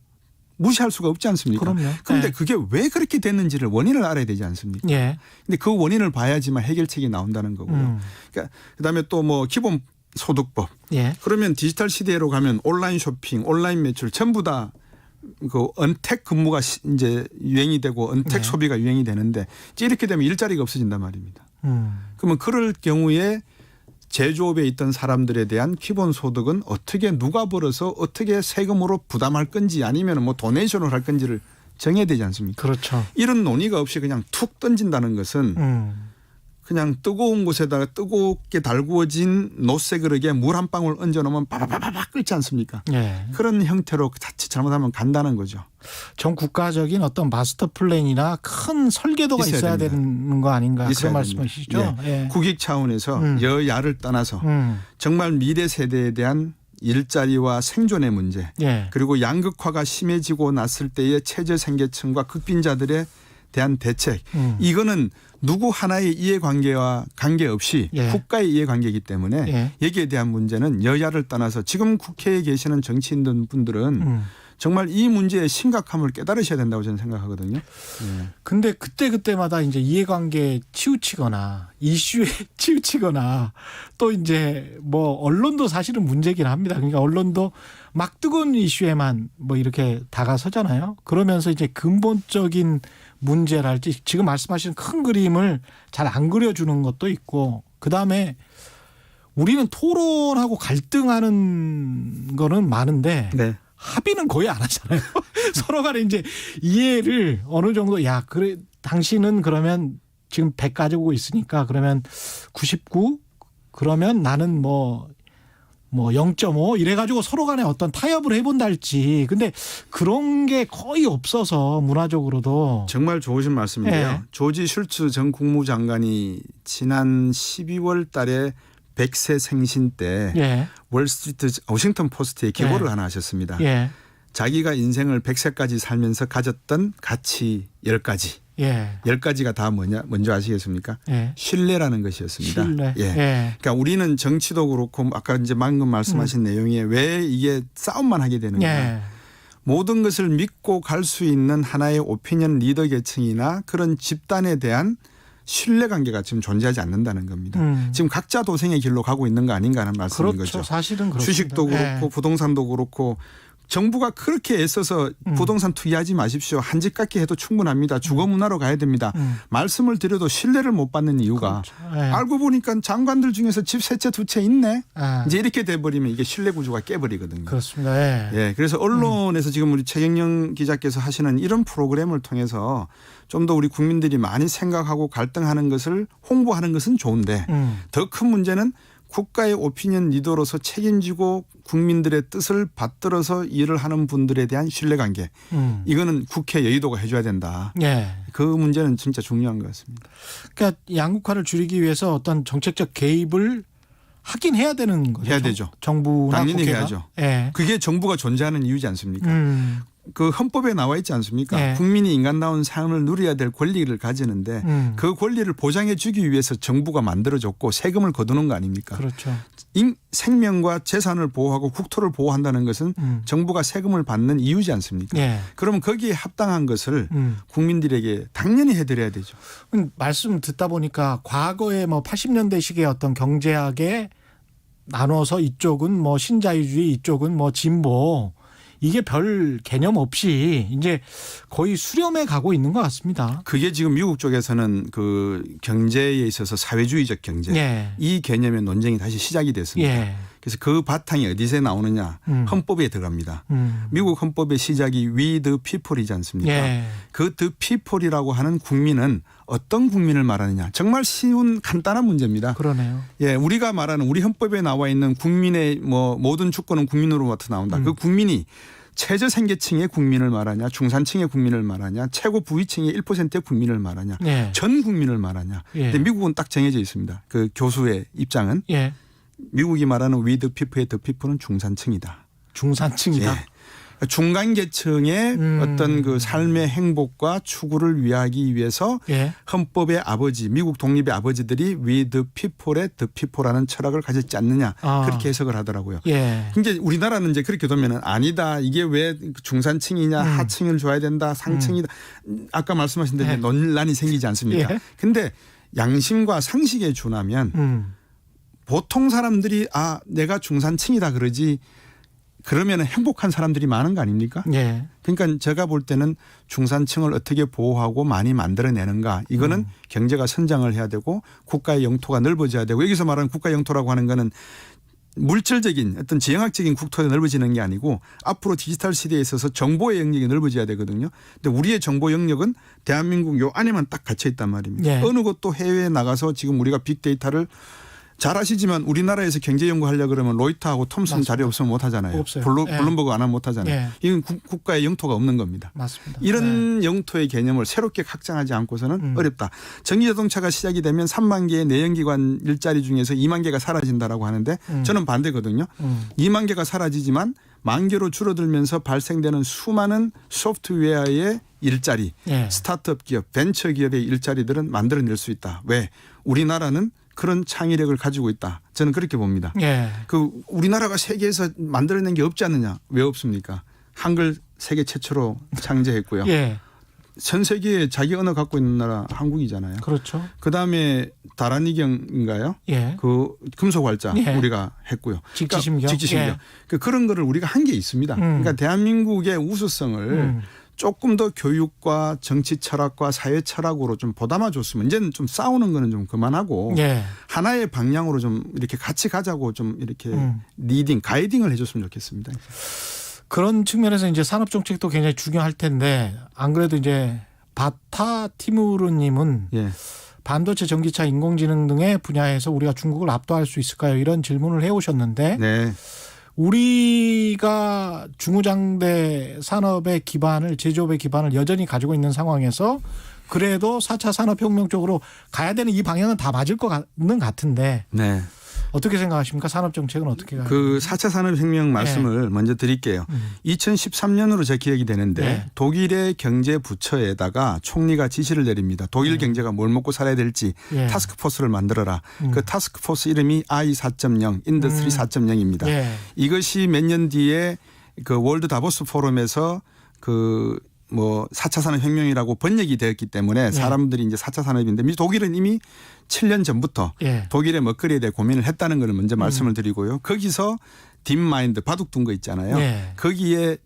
무시할 수가 없지 않습니까? 그런데 그게 왜 그렇게 됐는지를 원인을 알아야 되지 않습니까? 근데 그 원인을 봐야지만 해결책이 나온다는 거고요. 그러니까 그다음에 또 뭐 기본 소득법. 그러면 디지털 시대로 가면 온라인 쇼핑, 온라인 매출 전부 다 그 언택 근무가 이제 유행이 되고 언택 소비가 유행이 되는데 이렇게 되면 일자리가 없어진단 말입니다. 그러면 그럴 경우에 제조업에 있던 사람들에 대한 기본 소득은 어떻게 누가 벌어서 어떻게 세금으로 부담할 건지 아니면 뭐 도네이션을 할 건지를 정해야 되지 않습니까? 그렇죠. 이런 논의가 없이 그냥 툭 던진다는 것은 그냥 뜨거운 곳에다가 뜨겁게 달구어진 노쇠 그릇에 물 한 방울 얹어 놓으면 바바바박 끓지 않습니까? 그런 형태로 자칫 잘못하면 간다는 거죠. 전 국가적인 어떤 마스터 플랜이나 큰 설계도가 있어야 되는 거 아닌가 그런 말씀이시죠? 국익 차원에서 여야를 떠나서 정말 미래 세대에 대한 일자리와 생존의 문제 예. 그리고 양극화가 심해지고 났을 때의 최저생계층과 극빈자들에 대한 대책 이거는 누구 하나의 이해관계와 관계없이 예. 국가의 이해관계이기 때문에 예. 여기에 대한 문제는 여야를 떠나서 지금 국회에 계시는 정치인분들은 정말 이 문제의 심각함을 깨달으셔야 된다고 저는 생각하거든요. 예. 근데 그때마다 이제 이해관계에 치우치거나 이슈에 치우치거나 또 이제 뭐 언론도 사실은 문제긴 합니다. 그러니까 언론도 막 뜨거운 이슈에만 뭐 이렇게 다가서잖아요. 그러면서 이제 근본적인 문제랄지 지금 말씀하신 큰 그림을 잘 안 그려주는 것도 있고 그다음에 우리는 토론하고 갈등하는 거는 많은데 네. 합의는 거의 안 하잖아요. 서로 간에 이제 이해를 어느 정도 야 그래 당신은 그러면 지금 100 가지고 있으니까 그러면 99 그러면 나는 뭐 0.5 이래가지고 서로 간에 어떤 타협을 해본다 할지 근데 그런 게 거의 없어서 문화적으로도 정말 좋으신 말씀인데요. 예. 조지 슐츠 전 국무장관이 지난 12월 달에 100세 생신 때 예. 워싱턴 포스트에 기고를 예. 하나 하셨습니다. 예. 자기가 인생을 100세까지 살면서 가졌던 가치 10가지. 예. 10가지가 다 뭐냐 뭔지 아시겠습니까? 예. 신뢰라는 것이었습니다. 신뢰. 예. 예. 그러니까 우리는 정치도 그렇고 아까 이제 방금 말씀하신 내용에 왜 이게 싸움만 하게 되는가. 예. 모든 것을 믿고 갈 수 있는 하나의 오피니언 리더 계층이나 그런 집단에 대한 신뢰관계가 지금 존재하지 않는다는 겁니다. 지금 각자 도생의 길로 가고 있는 거 아닌가 하는 말씀인 그렇죠. 거죠. 사실은 그렇습니다. 주식도 그렇고 예. 부동산도 그렇고 정부가 그렇게 애써서 부동산 투기하지 마십시오. 한 집 갖기 해도 충분합니다. 주거 문화로 가야 됩니다. 말씀을 드려도 신뢰를 못 받는 이유가 그렇죠. 예. 알고 보니까 장관들 중에서 집 세 채 두 채 있네. 아. 이제 이렇게 돼버리면 이게 신뢰 구조가 깨버리거든요. 그렇습니다. 예. 예, 그래서 언론에서 지금 우리 최경영 기자께서 하시는 이런 프로그램을 통해서 좀 더 우리 국민들이 많이 생각하고 갈등하는 것을 홍보하는 것은 좋은데 더 큰 문제는 국가의 오피니언 리더로서 책임지고 국민들의 뜻을 받들어서 일을 하는 분들에 대한 신뢰관계. 이거는 국회 여의도가 해줘야 된다. 예. 그 문제는 진짜 중요한 것 같습니다. 그러니까 양극화를 줄이기 위해서 어떤 정책적 개입을 하긴 해야 되는 거죠. 해야 되죠. 정부나 당연히 국회가. 해야죠. 예. 그게 정부가 존재하는 이유지 않습니까? 그 헌법에 나와 있지 않습니까? 네. 국민이 인간다운 삶을 누려야 될 권리를 가지는데 그 권리를 보장해 주기 위해서 정부가 만들어줬고 세금을 거두는 거 아닙니까? 그렇죠. 생명과 재산을 보호하고 국토를 보호한다는 것은 정부가 세금을 받는 이유지 않습니까? 예. 그러면 거기에 합당한 것을 국민들에게 당연히 해드려야 되죠. 말씀 듣다 보니까 과거에 뭐 80년대식의 어떤 경제학에 나눠서 이쪽은 뭐 신자유주의 이쪽은 뭐 진보 이게 별 개념 없이 이제 거의 수렴해 가고 있는 것 같습니다. 그게 지금 미국 쪽에서는 그 경제에 있어서 사회주의적 경제 예. 이 개념의 논쟁이 다시 시작이 됐습니다. 예. 그래서 그 바탕이 어디서 나오느냐 헌법에 들어갑니다. 미국 헌법의 시작이 We the People이지 않습니까? 예. 그 the People이라고 하는 국민은 어떤 국민을 말하느냐. 정말 쉬운 간단한 문제입니다. 그러네요. 예, 우리가 말하는 우리 헌법에 나와 있는 국민의 뭐 모든 주권은 국민으로부터 나온다. 그 국민이 최저생계층의 국민을 말하냐, 중산층의 국민을 말하냐, 최고 부위층의 1%의 국민을 말하냐, 예. 전 국민을 말하냐. 예. 근데 미국은 딱 정해져 있습니다. 그 교수의 입장은 예. 미국이 말하는 We the People의 the People는 중산층이다. 중산층이다. 예. 중간 계층의 어떤 그 삶의 행복과 추구를 위하기 위해서 예. 헌법의 아버지, 미국 독립의 아버지들이 We the People의 the People라는 철학을 가졌지 않느냐 그렇게 해석을 하더라고요. 예. 근데 우리나라는 이제 그렇게 되면은 아니다. 이게 왜 중산층이냐, 하층을 줘야 된다, 상층이다. 아까 말씀하신 대로 예. 논란이 생기지 않습니까? 예. 근데 양심과 상식에 준하면 보통 사람들이 아 내가 중산층이다 그러지. 그러면 행복한 사람들이 많은 거 아닙니까? 예. 그러니까 제가 볼 때는 중산층을 어떻게 보호하고 많이 만들어내는가. 이거는 경제가 성장을 해야 되고 국가의 영토가 넓어져야 되고 여기서 말하는 국가 영토라고 하는 거는 물질적인 어떤 지형학적인 국토가 넓어지는 게 아니고 앞으로 디지털 시대에 있어서 정보의 영역이 넓어져야 되거든요. 근데 우리의 정보 영역은 대한민국 요 안에만 딱 갇혀 있단 말입니다. 예. 어느 곳도 해외에 나가서 지금 우리가 빅데이터를 잘 아시지만 우리나라에서 경제 연구하려고 그러면 로이터하고 톰슨 자리 없으면 못 하잖아요. 없어요. 블룸버그 안 하면 못 하잖아요. 이건 국가의 영토가 없는 겁니다. 맞습니다. 이런 영토의 개념을 새롭게 확장하지 않고서는 어렵다. 전기자동차가 시작이 되면 3만 개의 내연기관 일자리 중에서 2만 개가 사라진다라고 하는데 저는 반대거든요. 2만 개가 사라지지만 1만 개로 줄어들면서 발생되는 수많은 소프트웨어의 일자리, 스타트업 기업, 벤처 기업의 일자리들은 만들어낼 수 있다. 왜? 우리나라는 그런 창의력을 가지고 있다. 저는 그렇게 봅니다. 그 우리나라가 세계에서 만들어낸 게 없지 않느냐? 왜 없습니까? 한글 세계 최초로 창제했고요. 전 세계에 자기 언어 갖고 있는 나라 한국이잖아요. 그렇죠. 그다음에 다란이경인가요? 그 금속활자 우리가 했고요. 직지심경. 직지심경. 그런 거를 우리가 한 게 있습니다. 그러니까 대한민국의 우수성을 조금 더 교육과 정치 철학과 사회 철학으로 좀 보담아 줬으면 이제는 좀 싸우는 거는 좀 그만하고 하나의 방향으로 좀 이렇게 같이 가자고 좀 이렇게 리딩, 가이딩을 해줬으면 좋겠습니다. 그런 측면에서 이제 산업 정책도 굉장히 중요할 텐데 안 그래도 이제 바타 티무르님은 반도체, 전기차, 인공지능 등의 분야에서 우리가 중국을 압도할 수 있을까요? 이런 질문을 해오셨는데 우리가 중후장대 산업의 기반을 제조업의 기반을 여전히 가지고 있는 상황에서 그래도 4차 산업혁명 쪽으로 가야 되는 이 방향은 다 맞을 것 같은데 어떻게 생각하십니까? 산업정책은 어떻게 가요? 그 4차 산업혁명 말씀을 먼저 드릴게요. 2013년으로 제 기억이 되는데 독일의 경제부처에다가 총리가 지시를 내립니다. 독일 경제가 뭘 먹고 살아야 될지 타스크포스를 만들어라. 그 타스크포스 이름이 I4.0, 인더스트리 4.0입니다. 이것이 몇 년 뒤에 그 월드 다보스 포럼에서 그 뭐 4차 산업혁명이라고 번역이 되었기 때문에 사람들이 이제 4차 산업인데 독일은 이미 7년 전부터 독일의 먹거리에 대해 고민을 했다는 걸 먼저 말씀을 드리고요. 거기서 딥마인드 바둑 둔 거 있잖아요. 거기에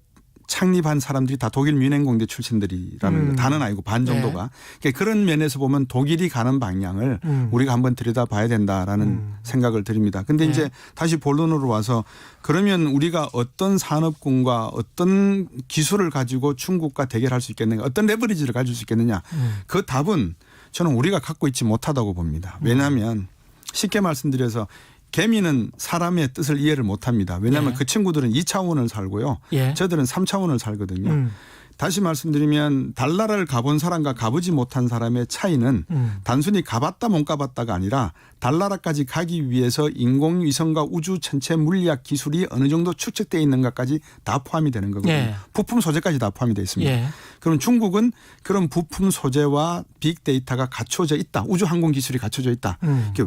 창립한 사람들이 다 독일 뮌헨공대 출신들이라는 거 다는 아니고 반 정도가. 그러니까 그런 면에서 보면 독일이 가는 방향을 우리가 한번 들여다봐야 된다라는 생각을 드립니다. 그런데 이제 다시 본론으로 와서 그러면 우리가 어떤 산업군과 어떤 기술을 가지고 중국과 대결할 수 있겠느냐, 어떤 레버리지를 가질 수 있겠느냐. 그 답은 저는 우리가 갖고 있지 못하다고 봅니다. 왜냐하면 쉽게 말씀드려서 개미는 사람의 뜻을 이해를 못합니다. 왜냐하면 그 친구들은 2차원을 살고요. 저들은 3차원을 살거든요. 다시 말씀드리면 달나라를 가본 사람과 가보지 못한 사람의 차이는 단순히 가봤다 못 가봤다가 아니라 달나라까지 가기 위해서 인공위성과 우주 전체 물리학 기술이 어느 정도 축적되어 있는가까지 다 포함이 되는 거거든요. 부품 소재까지 다 포함이 되어 있습니다. 그럼 중국은 그런 부품 소재와 빅데이터가 갖춰져 있다. 우주항공 기술이 갖춰져 있다.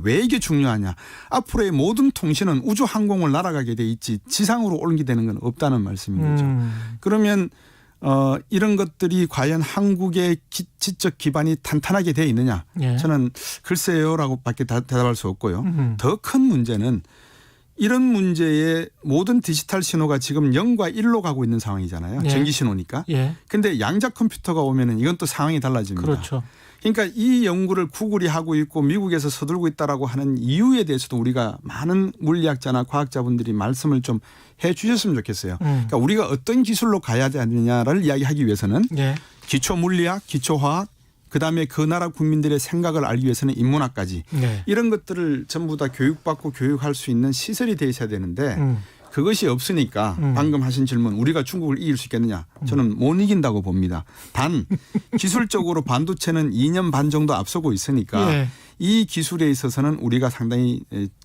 왜 이게 중요하냐. 앞으로의 모든 통신은 우주항공을 날아가게 돼 있지 지상으로 옮기되는 건 없다는 말씀인 거죠. 그러면 이런 것들이 과연 한국의 지적 기반이 탄탄하게 되어 있느냐. 저는 글쎄요라고 밖에 대답할 수 없고요. 더 큰 문제는 이런 문제에 모든 디지털 신호가 지금 0과 1로 가고 있는 상황이잖아요. 전기 신호니까. 그런데 양자 컴퓨터가 오면은 이건 또 상황이 달라집니다. 그렇죠. 그러니까 이 연구를 구글이 하고 있고 미국에서 서두르고 있다라고 하는 이유에 대해서도 우리가 많은 물리학자나 과학자분들이 말씀을 좀 해 주셨으면 좋겠어요. 그러니까 우리가 어떤 기술로 가야 되느냐를 이야기하기 위해서는 기초 물리학, 기초 화학, 그다음에 그 나라 국민들의 생각을 알기 위해서는 인문학까지 이런 것들을 전부 다 교육받고 교육할 수 있는 시설이 돼 있어야 되는데 그것이 없으니까 방금 하신 질문 우리가 중국을 이길 수 있겠느냐. 저는 못 이긴다고 봅니다. 단 기술적으로 반도체는 2년 반 정도 앞서고 있으니까 이 기술에 있어서는 우리가 상당히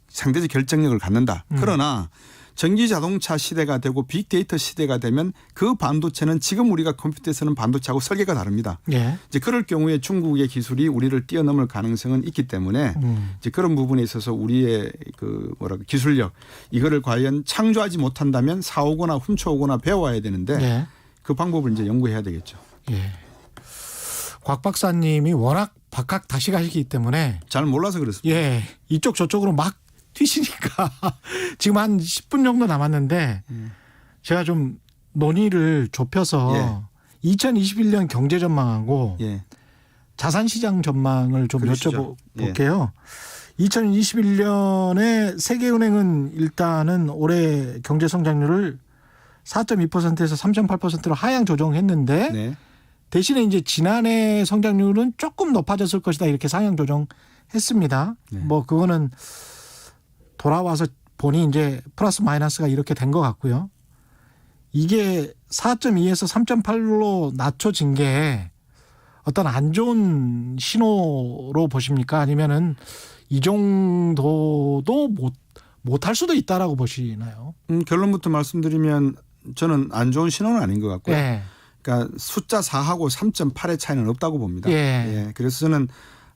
상대적 결정력을 갖는다. 그러나 전기자동차 시대가 되고 빅데이터 시대가 되면 그 반도체는 지금 우리가 컴퓨터에 쓰는 반도체하고 설계가 다릅니다. 이제 그럴 경우에 중국의 기술이 우리를 뛰어넘을 가능성은 있기 때문에 이제 그런 부분에 있어서 우리의 그 기술력 이거를 과연 창조하지 못한다면 사오거나 훔쳐오거나 배워야 되는데 그 방법을 이제 연구해야 되겠죠. 곽 박사님이 워낙 박학다식하시기 때문에 잘 몰라서 그렇습니다. 이쪽 저쪽으로 막 튀시니까 지금 한 10분 정도 남았는데 제가 좀 논의를 좁혀서 2021년 경제 전망하고 자산시장 전망을 좀 여쭤볼게요. 2021년에 세계은행은 일단은 올해 경제 성장률을 4.2%에서 3.8%로 하향 조정했는데 대신에 이제 지난해 성장률은 조금 높아졌을 것이다 이렇게 상향 조정했습니다. 뭐 그거는 돌아와서 보니 이제 플러스 마이너스가 이렇게 된 것 같고요. 이게 4.2에서 3.8로 낮춰진 게 어떤 안 좋은 신호로 보십니까? 아니면은 이 정도도 못할 수도 있다라고 보시나요? 결론부터 말씀드리면 저는 안 좋은 신호는 아닌 것 같고요. 예. 그러니까 숫자 4하고 3.8의 차이는 없다고 봅니다. 예. 예. 그래서 저는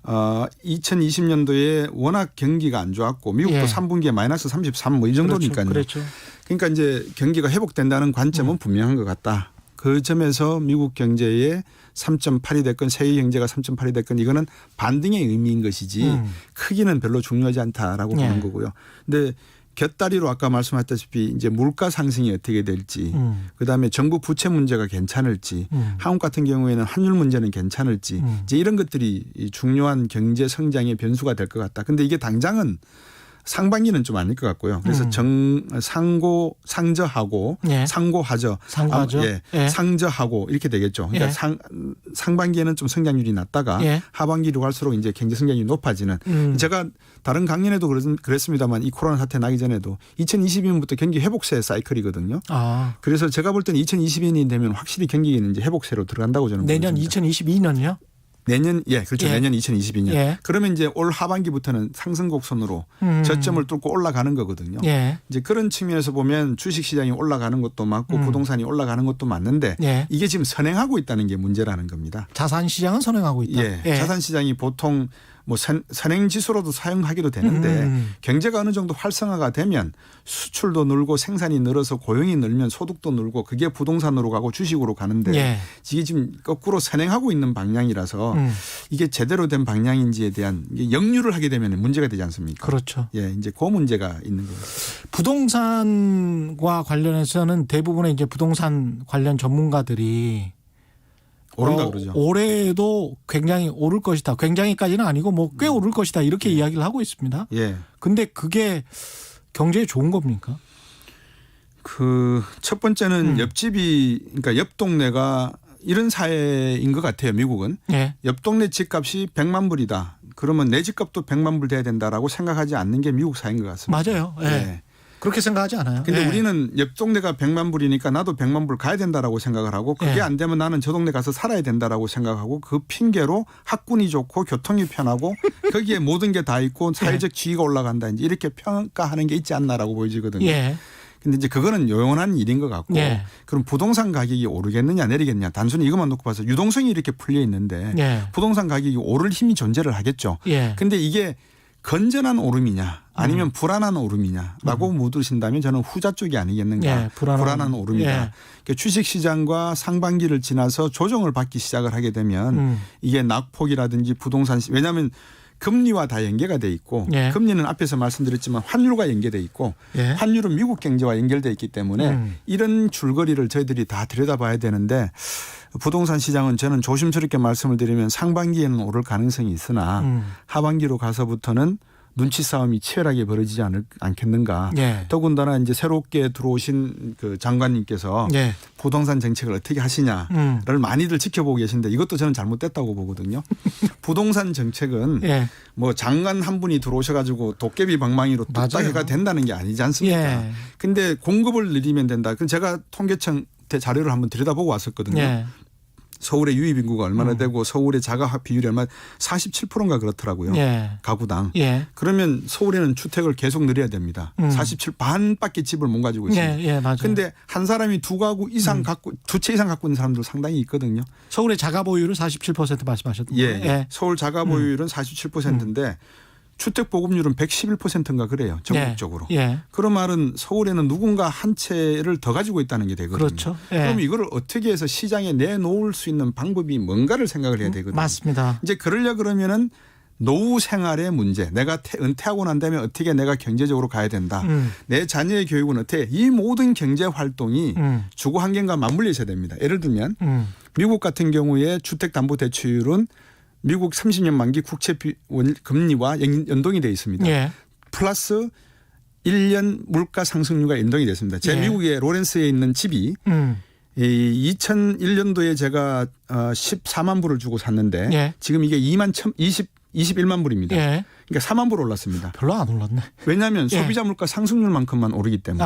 2020년도에 워낙 경기가 안 좋았고 미국도 예. 3분기에 마이너스 33 뭐 이 정도니까요. 그렇죠. 그러니까 이제 경기가 회복된다는 관점은 분명한 것 같다. 그 점에서 미국 경제에 3.8이 됐건 세계 경제가 3.8이 됐건 이거는 반등의 의미인 것이지 크기는 별로 중요하지 않다라고 보는 거고요. 근데 곁다리로 아까 말씀하셨다시피 이제 물가 상승이 어떻게 될지 그다음에 정부 부채 문제가 괜찮을지 한국 같은 경우에는 환율 문제는 괜찮을지 이제 이런 것들이 중요한 경제 성장의 변수가 될 것 같다. 근데 이게 당장은 상반기는 좀 아닐 것 같고요. 그래서 상저하고 예. 상고하죠. 예. 상저하고 이렇게 되겠죠. 그러니까 예. 상반기에는 좀 성장률이 낮다가 예. 하반기로 갈수록 이제 경제 성장률이 높아지는. 제가 다른 강연에도 그랬습니다만 이 코로나 사태 나기 전에도 2022년부터 경기 회복세 사이클이거든요. 그래서 제가 볼 때는 2022년이 되면 확실히 경기는 이제 회복세로 들어간다고 저는 내년 보입니다. 2022년이요? 내년 그렇죠. 예. 내년 2022년. 예. 그러면 이제 올 하반기부터는 상승 곡선으로 저점을 뚫고 올라가는 거거든요. 예. 이제 그런 측면에서 보면 주식 시장이 올라가는 것도 맞고 부동산이 올라가는 것도 맞는데 예. 이게 지금 선행하고 있다는 게 문제라는 겁니다. 자산 시장은 선행하고 있다. 예. 자산 시장이 보통 뭐 선행 지수로도 사용하기도 되는데 경제가 어느 정도 활성화가 되면 수출도 늘고 생산이 늘어서 고용이 늘면 소득도 늘고 그게 부동산으로 가고 주식으로 가는데 예. 이게 지금 거꾸로 선행하고 있는 방향이라서 이게 제대로 된 방향인지에 대한 역류를 하게 되면 문제가 되지 않습니까? 그렇죠. 예, 이제 그 문제가 있는 거죠. 부동산과 관련해서는 대부분의 이제 부동산 관련 전문가들이 오른다 그러죠. 올해도 굉장히 오를 것이다. 굉장히까지는 아니고 뭐 꽤 오를 것이다. 이렇게 이야기를 하고 있습니다. 예. 근데 그게 경제에 좋은 겁니까? 그 첫 번째는 옆집이 그러니까 옆 동네가 이런 사회인 것 같아요. 미국은. 예. 옆 동네 집값이 100만 불이다. 그러면 내 집값도 100만 불 돼야 된다라고 생각하지 않는 게 미국 사회인 것 같습니다. 맞아요. 예. 예. 그렇게 생각하지 않아요. 근데 예. 우리는 옆 동네가 100만 불이니까 나도 100만 불 가야 된다라고 생각을 하고 그게 예. 안 되면 나는 저 동네 가서 살아야 된다라고 생각하고 그 핑계로 학군이 좋고 교통이 편하고 거기에 모든 게 다 있고 사회적 지위가 올라간다. 이제 이렇게 평가하는 게 있지 않나라고 보여지거든요. 예. 근데 이제 그거는 요원한 일인 것 같고 예. 그럼 부동산 가격이 오르겠느냐 내리겠느냐 단순히 이것만 놓고 봐서 유동성이 이렇게 풀려 있는데 예. 부동산 가격이 오를 힘이 존재를 하겠죠. 예. 근데 이게 건전한 오름이냐 아니면 불안한 오름이냐라고 묻으신다면 저는 후자 쪽이 아니겠는가. 예. 불안한 오름이다. 예. 그러니까 주식시장과 상반기를 지나서 조정을 받기 시작을 하게 되면 이게 낙폭이라든지 부동산 왜냐하면 금리와 다 연계가 돼 있고 예. 금리는 앞에서 말씀드렸지만 환율과 연계돼 있고 예. 환율은 미국 경제와 연결돼 있기 때문에 이런 줄거리를 저희들이 다 들여다봐야 되는데 부동산 시장은 저는 조심스럽게 말씀을 드리면 상반기에는 오를 가능성이 있으나 하반기로 가서부터는 눈치 싸움이 치열하게 벌어지지 않겠는가. 예. 더군다나 이제 새롭게 들어오신 그 장관님께서 예. 부동산 정책을 어떻게 하시냐를 많이들 지켜보고 계신데 이것도 저는 잘못됐다고 보거든요. 부동산 정책은 예. 뭐 장관 한 분이 들어오셔가지고 도깨비 방망이로 뚝딱이가 된다는 게 아니지 않습니까? 예. 근데 공급을 늘리면 된다. 그럼 제가 통계청 자료를 한번 들여다보고 왔었거든요. 예. 서울의 유입 인구가 얼마나 되고 서울의 자가 비율이 얼마나 47%인가 그렇더라고요. 예. 가구당. 예. 그러면 서울에는 주택을 계속 늘려야 됩니다. 47 반밖에 집을 못 가지고 있습니다. 예. 예. 맞아요. 그런데 한 사람이 두 가구 이상 갖고 두 채 이상 갖고 있는 사람들 상당히 있거든요. 서울의 자가 보유율은 47% 말씀하셨던 예. 거예요. 예. 서울 자가 보유율은 47%인데 주택 보급률은 111%인가 그래요. 전국적으로. 예. 그런 말은 서울에는 누군가 한 채를 더 가지고 있다는 게 되거든요. 그렇죠. 예. 그럼 이거를 어떻게 해서 시장에 내놓을 수 있는 방법이 뭔가를 생각을 해야 되거든요. 맞습니다. 이제 그러려 그러면은 노후 생활의 문제, 내가 은퇴하고 난 다음에 어떻게 내가 경제적으로 가야 된다. 내 자녀의 교육은 어떻게 이 모든 경제 활동이 주거 환경과 맞물려 있어야 됩니다. 예를 들면 미국 같은 경우에 주택담보대출은 미국 30년 만기 국채 금리와 연동이 되어 있습니다. 예. 플러스 1년 물가 상승률과 연동이 됐습니다. 제 예. 미국의 로렌스에 있는 집이 2001년도에 제가 14만 불을 주고 샀는데 예. 지금 이게 20 21만 불입니다. 예. 그러니까 4만 불 올랐습니다. 별로 안 올랐네. 왜냐하면 예. 소비자 물가 상승률만큼만 오르기 때문에.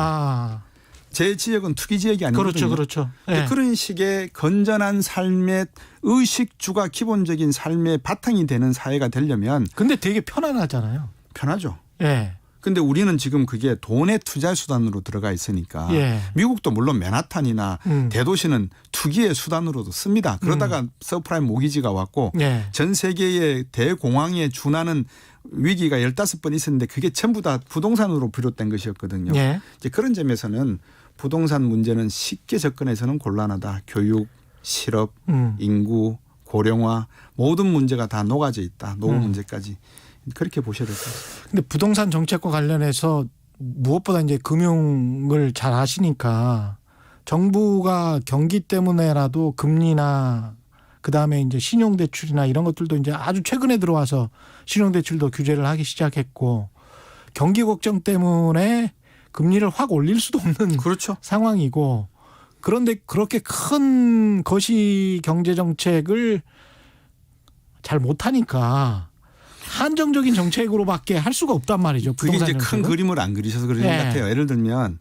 제 지역은 투기 지역이 아니거든요. 그렇죠. 예. 그런 식의 건전한 삶의 의식주가 기본적인 삶의 바탕이 되는 사회가 되려면. 근데 되게 편안하잖아요. 편하죠. 예. 근데 우리는 지금 그게 돈의 투자 수단으로 들어가 있으니까 예. 미국도 물론 맨하탄이나 대도시는 투기의 수단으로도 씁니다. 그러다가 서프라임 모기지가 왔고 예. 전 세계의 대공황에 준하는 위기가 15번 있었는데 그게 전부 다 부동산으로 비롯된 것이었거든요. 예. 이제 그런 점에서는 부동산 문제는 쉽게 접근해서는 곤란하다. 교육, 실업, 인구, 고령화 모든 문제가 다 녹아져 있다. 노후 문제까지. 그렇게 보셔야 될 것 같습니다. 근데 부동산 정책과 관련해서 무엇보다 이제 금융을 잘 아시니까 정부가 경기 때문에라도 금리나 그다음에 이제 신용대출이나 이런 것들도 이제 아주 최근에 들어와서 신용대출도 규제를 하기 시작했고 경기 걱정 때문에 금리를 확 올릴 수도 없는 그렇죠. 상황이고 그런데 그렇게 큰 거시 경제 정책을 잘 못하니까 한정적인 정책으로밖에 할 수가 없단 말이죠. 그게 이제 정책은. 큰 그림을 안 그리셔서 그런 것 같아요. 예를 들면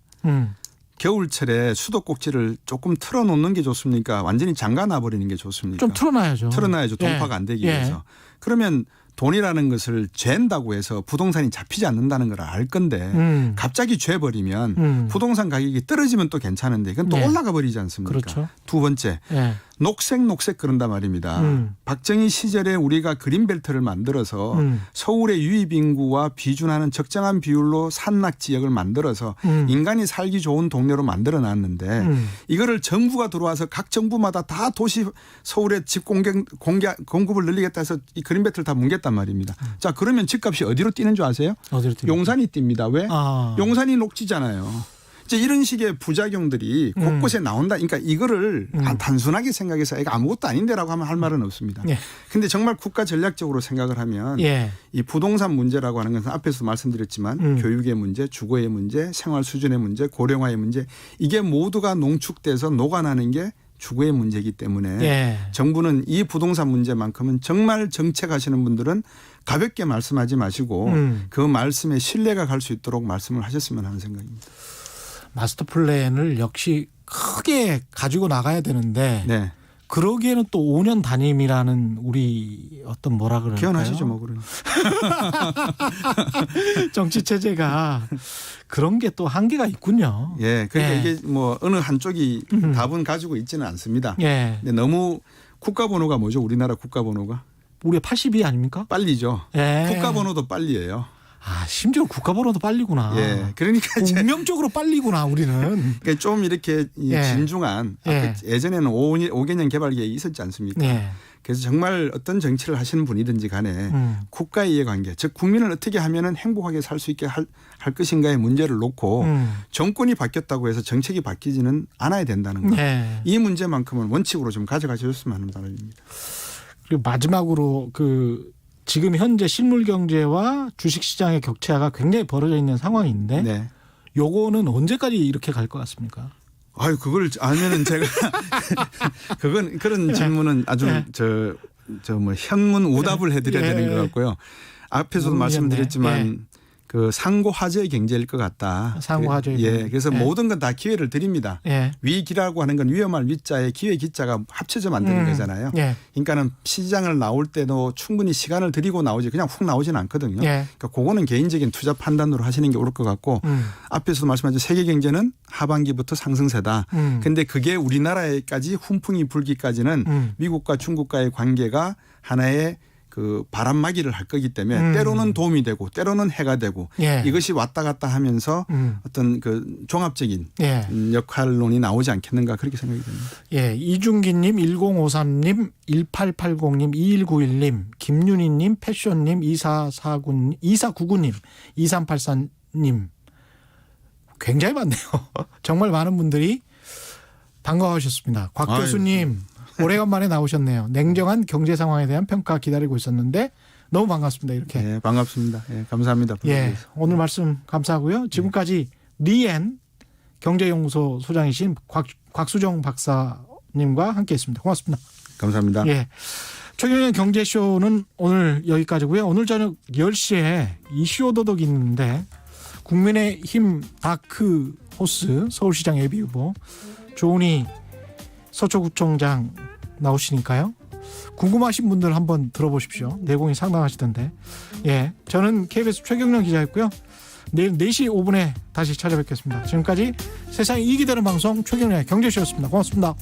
겨울철에 수도꼭지를 조금 틀어놓는 게 좋습니까? 완전히 잠가놔버리는 게 좋습니까? 좀 틀어놔야죠. 틀어놔야죠. 동파가 안 되기 위해서. 그러면 돈이라는 것을 잰다고 해서 부동산이 잡히지 않는다는 걸 알 건데 갑자기 죄버리면 부동산 가격이 떨어지면 또 괜찮은데 그건 또 올라가 버리지 않습니까? 그렇죠. 두 번째 녹색 그런단 말입니다. 박정희 시절에 우리가 그린벨트를 만들어서 서울의 유입 인구와 비준하는 적정한 비율로 산낙 지역을 만들어서 인간이 살기 좋은 동네로 만들어 놨는데 이거를 정부가 들어와서 각 정부마다 다 도시 서울의 집 공급을 늘리겠다 해서 이 그린벨트를 다 뭉갰단 말입니다. 자, 그러면 집값이 어디로 뛰는 줄 아세요? 어디로 뛰는 용산이 뜁니다. 왜? 용산이 녹지잖아요. 이제 이런 식의 부작용들이 곳곳에 나온다. 그러니까 이거를 단순하게 생각해서 이거 아무것도 아닌데라고 하면 할 말은 없습니다. 그런데 정말 국가 전략적으로 생각을 하면 이 부동산 문제라고 하는 것은 앞에서도 말씀드렸지만 교육의 문제, 주거의 문제, 생활 수준의 문제, 고령화의 문제 이게 모두가 농축돼서 녹아나는 게 주거의 문제이기 때문에 정부는 이 부동산 문제만큼은 정말 정책하시는 분들은 가볍게 말씀하지 마시고 그 말씀에 신뢰가 갈 수 있도록 말씀을 하셨으면 하는 생각입니다. 마스터 플랜을 역시 크게 가지고 나가야 되는데 그러기에는 또 5년 단임이라는 우리 어떤 뭐라 그럴까요? 기원하시죠 뭐 그러니. 정치 체제가 그런 게 또 한계가 있군요. 그러니까 이게 뭐 어느 한쪽이 답은 가지고 있지는 않습니다. 근데 너무 국가번호가 뭐죠? 우리나라 국가번호가? 우리가 82 아닙니까? 빨리죠. 국가번호도 빨리예요. 심지어 국가번호도 빨리구나. 그러니까 운명적으로 빨리구나 우리는. 그러니까 좀 이렇게 진중한 예전에는 5개년 개발 계획이 있었지 않습니까? 그래서 정말 어떤 정치를 하시는 분이든지 간에 국가의 이해관계, 즉 국민을 어떻게 하면은 행복하게 살 수 있게 할 것인가의 문제를 놓고 정권이 바뀌었다고 해서 정책이 바뀌지는 않아야 된다는 것. 이 문제만큼은 원칙으로 좀 가져가셨으면 하는 바람입니다. 그리고 마지막으로 지금 현재 실물 경제와 주식 시장의 격차가 굉장히 벌어져 있는 상황인데 요거는 언제까지 이렇게 갈 것 같습니까? 아유, 그걸 알면은 제가 그런 질문은 아주 뭐 현문 오답을 해드려야 되는 것 같고요. 앞에서도 말씀드렸지만 그 상고하저의 경제일 것 같다. 상고하저의 경제. 그래서 모든 건 다 기회를 드립니다. 위기라고 하는 건 위험할 위자에 기회 기자가 합쳐져 만드는 거잖아요. 그러니까는 시장을 나올 때도 충분히 시간을 들이고 나오지 그냥 훅 나오지는 않거든요. 그러니까 그거는 개인적인 투자 판단으로 하시는 게 옳을 것 같고 앞에서도 말씀하신 세계 경제는 하반기부터 상승세다. 그런데 그게 우리나라에까지 훈풍이 불기까지는 미국과 중국과의 관계가 하나의 그 바람막이를 할 거기 때문에 때로는 도움이 되고 때로는 해가 되고 이것이 왔다 갔다 하면서 어떤 그 종합적인 역할론이 나오지 않겠는가 그렇게 생각이 됩니다. 이중기님, 1053님, 1880님, 2191님, 김윤희님, 패션님, 2499님, 2384님 굉장히 많네요. 정말 많은 분들이 반가워하셨습니다. 곽 교수님. 오래간만에 나오셨네요. 냉정한 경제 상황에 대한 평가 기다리고 있었는데 너무 반갑습니다. 이렇게. 반갑습니다. 감사합니다. 오늘 말씀 감사하고요. 지금까지 리엔 경제연구소 소장이신 곽수정 박사님과 함께했습니다. 고맙습니다. 감사합니다. 최경영 경제쇼는 오늘 여기까지고요. 오늘 저녁 10시에 이슈 오도독이 있는데 국민의힘 다크 호스 서울시장 예비후보 조은희 서초구청장 나오시니까요. 궁금하신 분들 한번 들어보십시오. 내공이 상당하시던데. 예, 저는 KBS 최경영 기자였고요. 내일 4시 5분에 다시 찾아뵙겠습니다. 지금까지 세상이 이익이 되는 방송 최경영의 경제쇼였습니다. 고맙습니다.